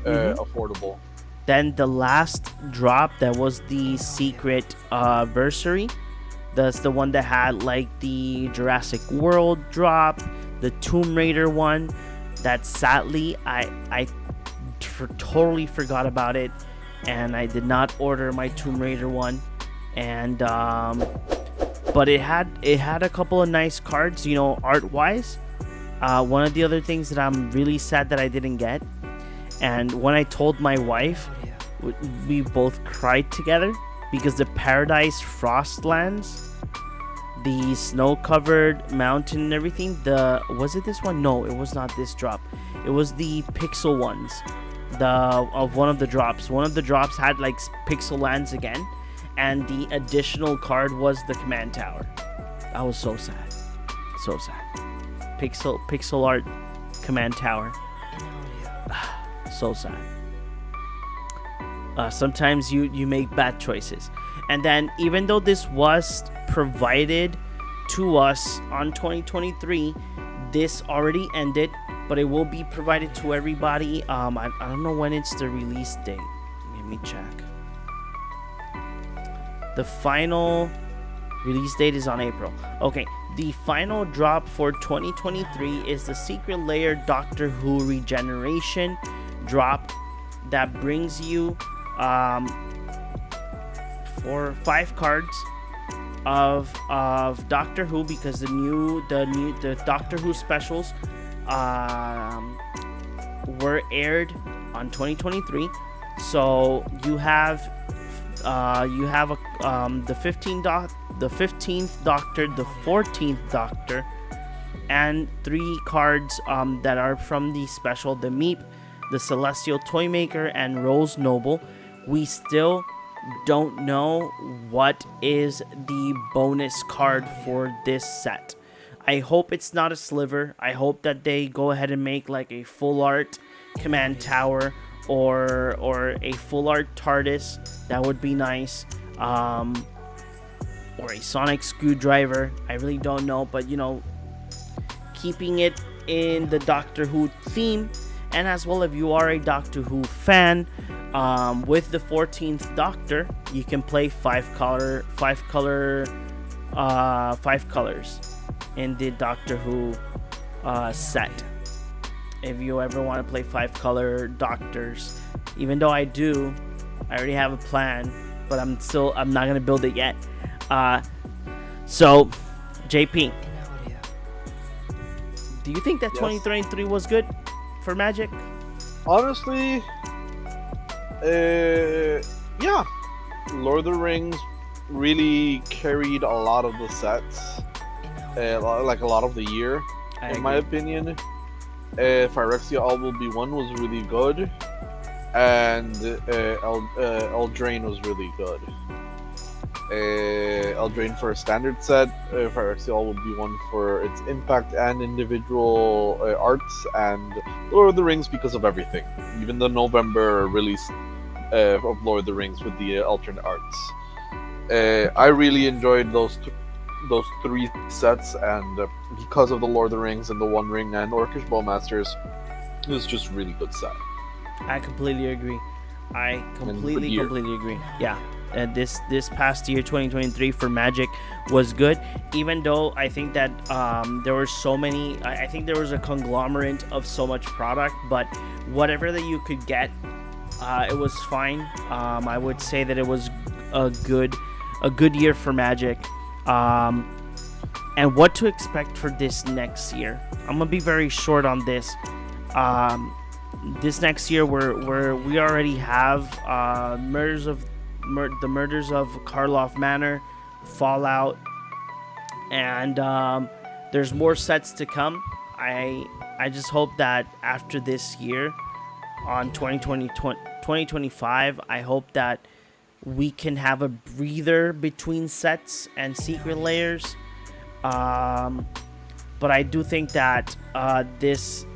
affordable. Then the last drop, that was the secret versary. That's the one that had like the Jurassic World drop, the Tomb Raider one. That sadly I totally forgot about it, and I did not order my Tomb Raider one. And but it had a couple of nice cards, art wise. One of the other things that I'm really sad that I didn't get, and when I told my wife, we both cried together because the Paradise Frostlands, the snow-covered mountain and everything, was it this one? No, it was not this drop. It was the pixel ones. One of the drops. One of the drops had like pixel lands again, and the additional card was the command tower. I was so sad. So sad. Pixel art command tower. So sad. Sometimes you make bad choices. And then even though this was provided to us on 2023, this already ended, but it will be provided to everybody. I don't know when it's the release date. Let me check. The final release date is on April. Okay, the final drop for 2023 is the Secret Layer Doctor Who Regeneration drop that brings you for 5 cards of Doctor Who, because the Doctor Who specials were aired on 2023. So you have the 15th Doctor, the 14th Doctor, and 3 cards that are from the special: the Meep, the Celestial Toymaker, and Rose Noble. We still don't know what is the bonus card for this set. I hope it's not a sliver. I hope that they go ahead and make like a full art command tower or a full art TARDIS. That would be nice. Or a sonic screwdriver. I really don't know, but keeping it in the Doctor Who theme. And as well, if you are a Doctor Who fan, with the 14th Doctor, you can play 5 colors in the Doctor Who set. If you ever want to play 5 color Doctors, even though I already have a plan, but I'm not gonna build it yet. So, JP, do you think that 2023 was good for Magic? Honestly, yeah. Lord of the Rings really carried a lot of the sets, like a lot of the year, in my opinion. Phyrexia All Will Be One was really good, and Eldraine was really good. Eldraine for a standard set, for RCL would be one for its impact and individual arts, and Lord of the Rings because of everything. Even the November release of Lord of the Rings with the alternate arts. I really enjoyed those three sets, and because of the Lord of the Rings and the One Ring and Orcish Bowmasters, it was just a really good set. I completely agree. I completely agree. Yeah. This past year, 2023, for Magic was good, even though I think that there were so many. I think there was a conglomerate of so much product, but whatever that you could get, it was fine. I would say that it was a good year for Magic. And what to expect for this next year? I'm gonna be very short on this. This next year, we already have the Murders of Karloff Manor, Fallout, and there's more sets to come. I just hope that after this year, on 2025, I hope that we can have a breather between sets and secret layers. But I do think that this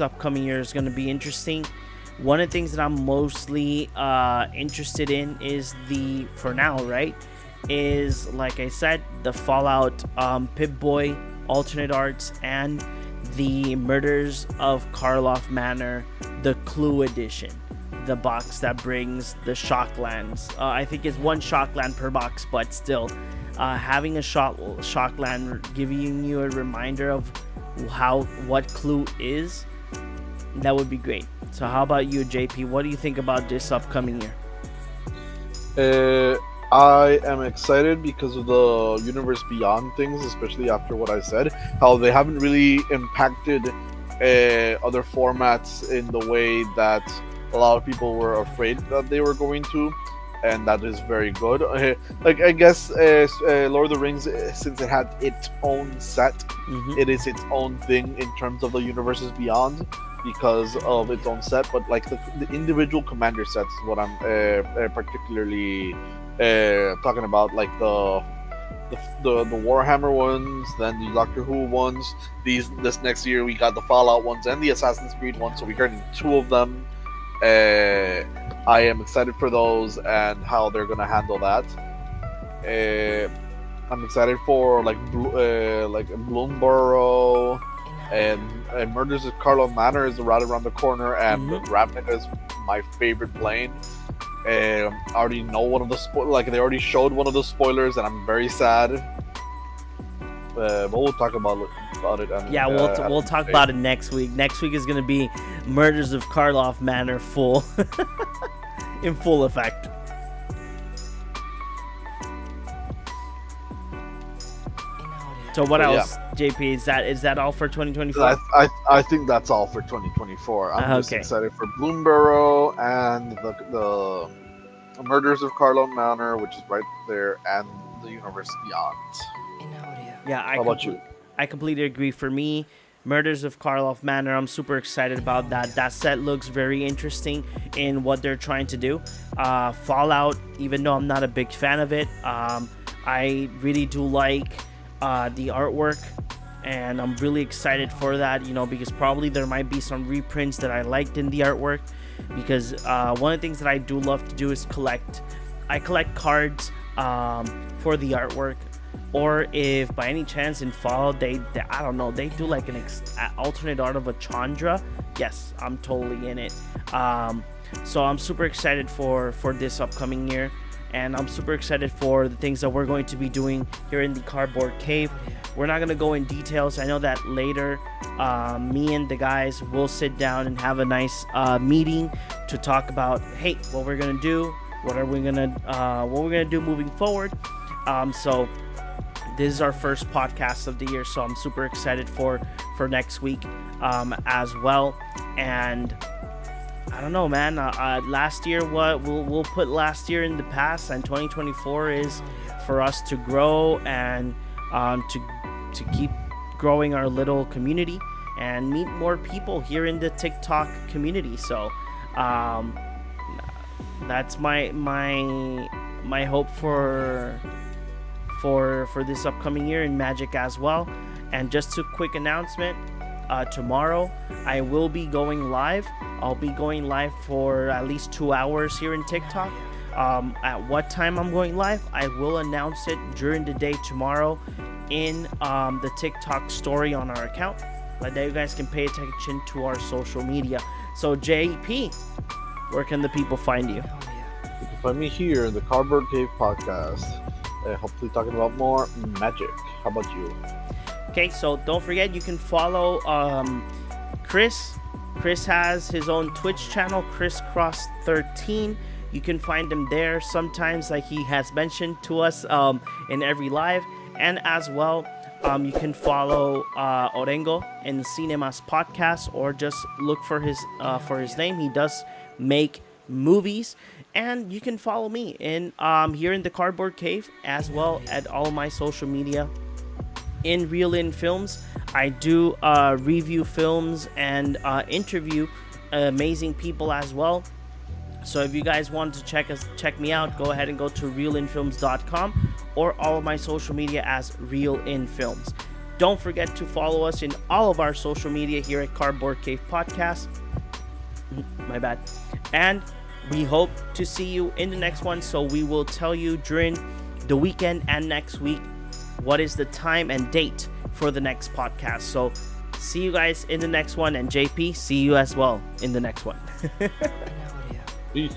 upcoming year is going to be interesting. One of the things that I'm mostly interested in is for now, right, is, like I said, the Fallout Pip-Boy alternate arts and the Murders of Karloff Manor, the Clue edition, the box that brings the Shocklands. I think it's one Shockland per box, but still, having a Shockland giving you a reminder of what Clue is, that would be great. So how about you, JP? What do you think about this upcoming year? I am excited because of the Universe Beyond things, especially after what I said, how they haven't really impacted other formats in the way that a lot of people were afraid that they were going to, and that is very good. Like, I guess Lord of the Rings, since it had its own set, it is its own thing in terms of the Universes Beyond, because of its own set. But like the individual commander sets is what I'm particularly talking about, like the Warhammer ones, then the Doctor Who ones. This next year we got the Fallout ones and the Assassin's Creed ones, so we're getting two of them. I am excited for those and how they're gonna handle that. I'm excited for like Bloomborough and Murders of Karloff Manor is right around the corner, and Ravnica is my favorite plane. I already know one of the they already showed one of the spoilers, and I'm very sad. But we'll talk about it. Yeah, we'll talk about it next week. Next week is gonna be Murders of Karloff Manor full in full effect. So what else, JP? Is that all for 2024? I think that's all for 2024. I'm just excited for Bloomborough and the Murders of Karloff Manor, which is right there, and the Universe Beyond. Yeah, how about you? I completely agree. For me, Murders of Karloff Manor, I'm super excited about that. That set looks very interesting in what they're trying to do. Fallout, even though I'm not a big fan of it, I really do like the artwork, and I'm really excited for that, because probably there might be some reprints that I liked in the artwork, because one of the things that I do love to do is collect cards for the artwork, or if by any chance in Fallout they I don't know, they do like an alternate art of a Chandra, yes, I'm totally in it. So I'm super excited for this upcoming year. And I'm super excited for the things that we're going to be doing here in the Cardboard Cave. We're not going to go in details. I know that later me and the guys will sit down and have a nice meeting to talk about, hey, what we're going to do, what we're going to do moving forward. So this is our first podcast of the year, so I'm super excited for next week as well. And I don't know, man. Last year, we'll put last year in the past, and 2024 is for us to grow and to keep growing our little community and meet more people here in the TikTok community. So that's my hope for this upcoming year in Magic as well. And just a quick announcement, tomorrow I will be going live. I'll be going live for at least 2 hours here in TikTok. At what time I'm going live, I will announce it during the day tomorrow in the TikTok story on our account. Like that, you guys can pay attention to our social media. So JP, where can the people find you? You can find me here in the Cardboard Cave podcast, hopefully talking about more Magic. How about you? Okay, so don't forget, you can follow Chris. Chris has his own Twitch channel, ChrisCross13. You can find him there sometimes, like he has mentioned to us in every live. And as well, you can follow Orengo in the Cinemas podcast, or just look for his name. He does make movies. And you can follow me in here in the Cardboard Cave, as well at all my social media in Real In Films. I do review films and interview amazing people as well. So if you guys want to check me out, go ahead and go to realinfilms.com, or all of my social media as Real In Films. Don't forget to follow us in all of our social media here at Cardboard Cave Podcast. My bad. And we hope to see you in the next one. So we will tell you during the weekend and next week what is the time and date for the next podcast. So see you guys in the next one, and JP, see you as well in the next one. Peace.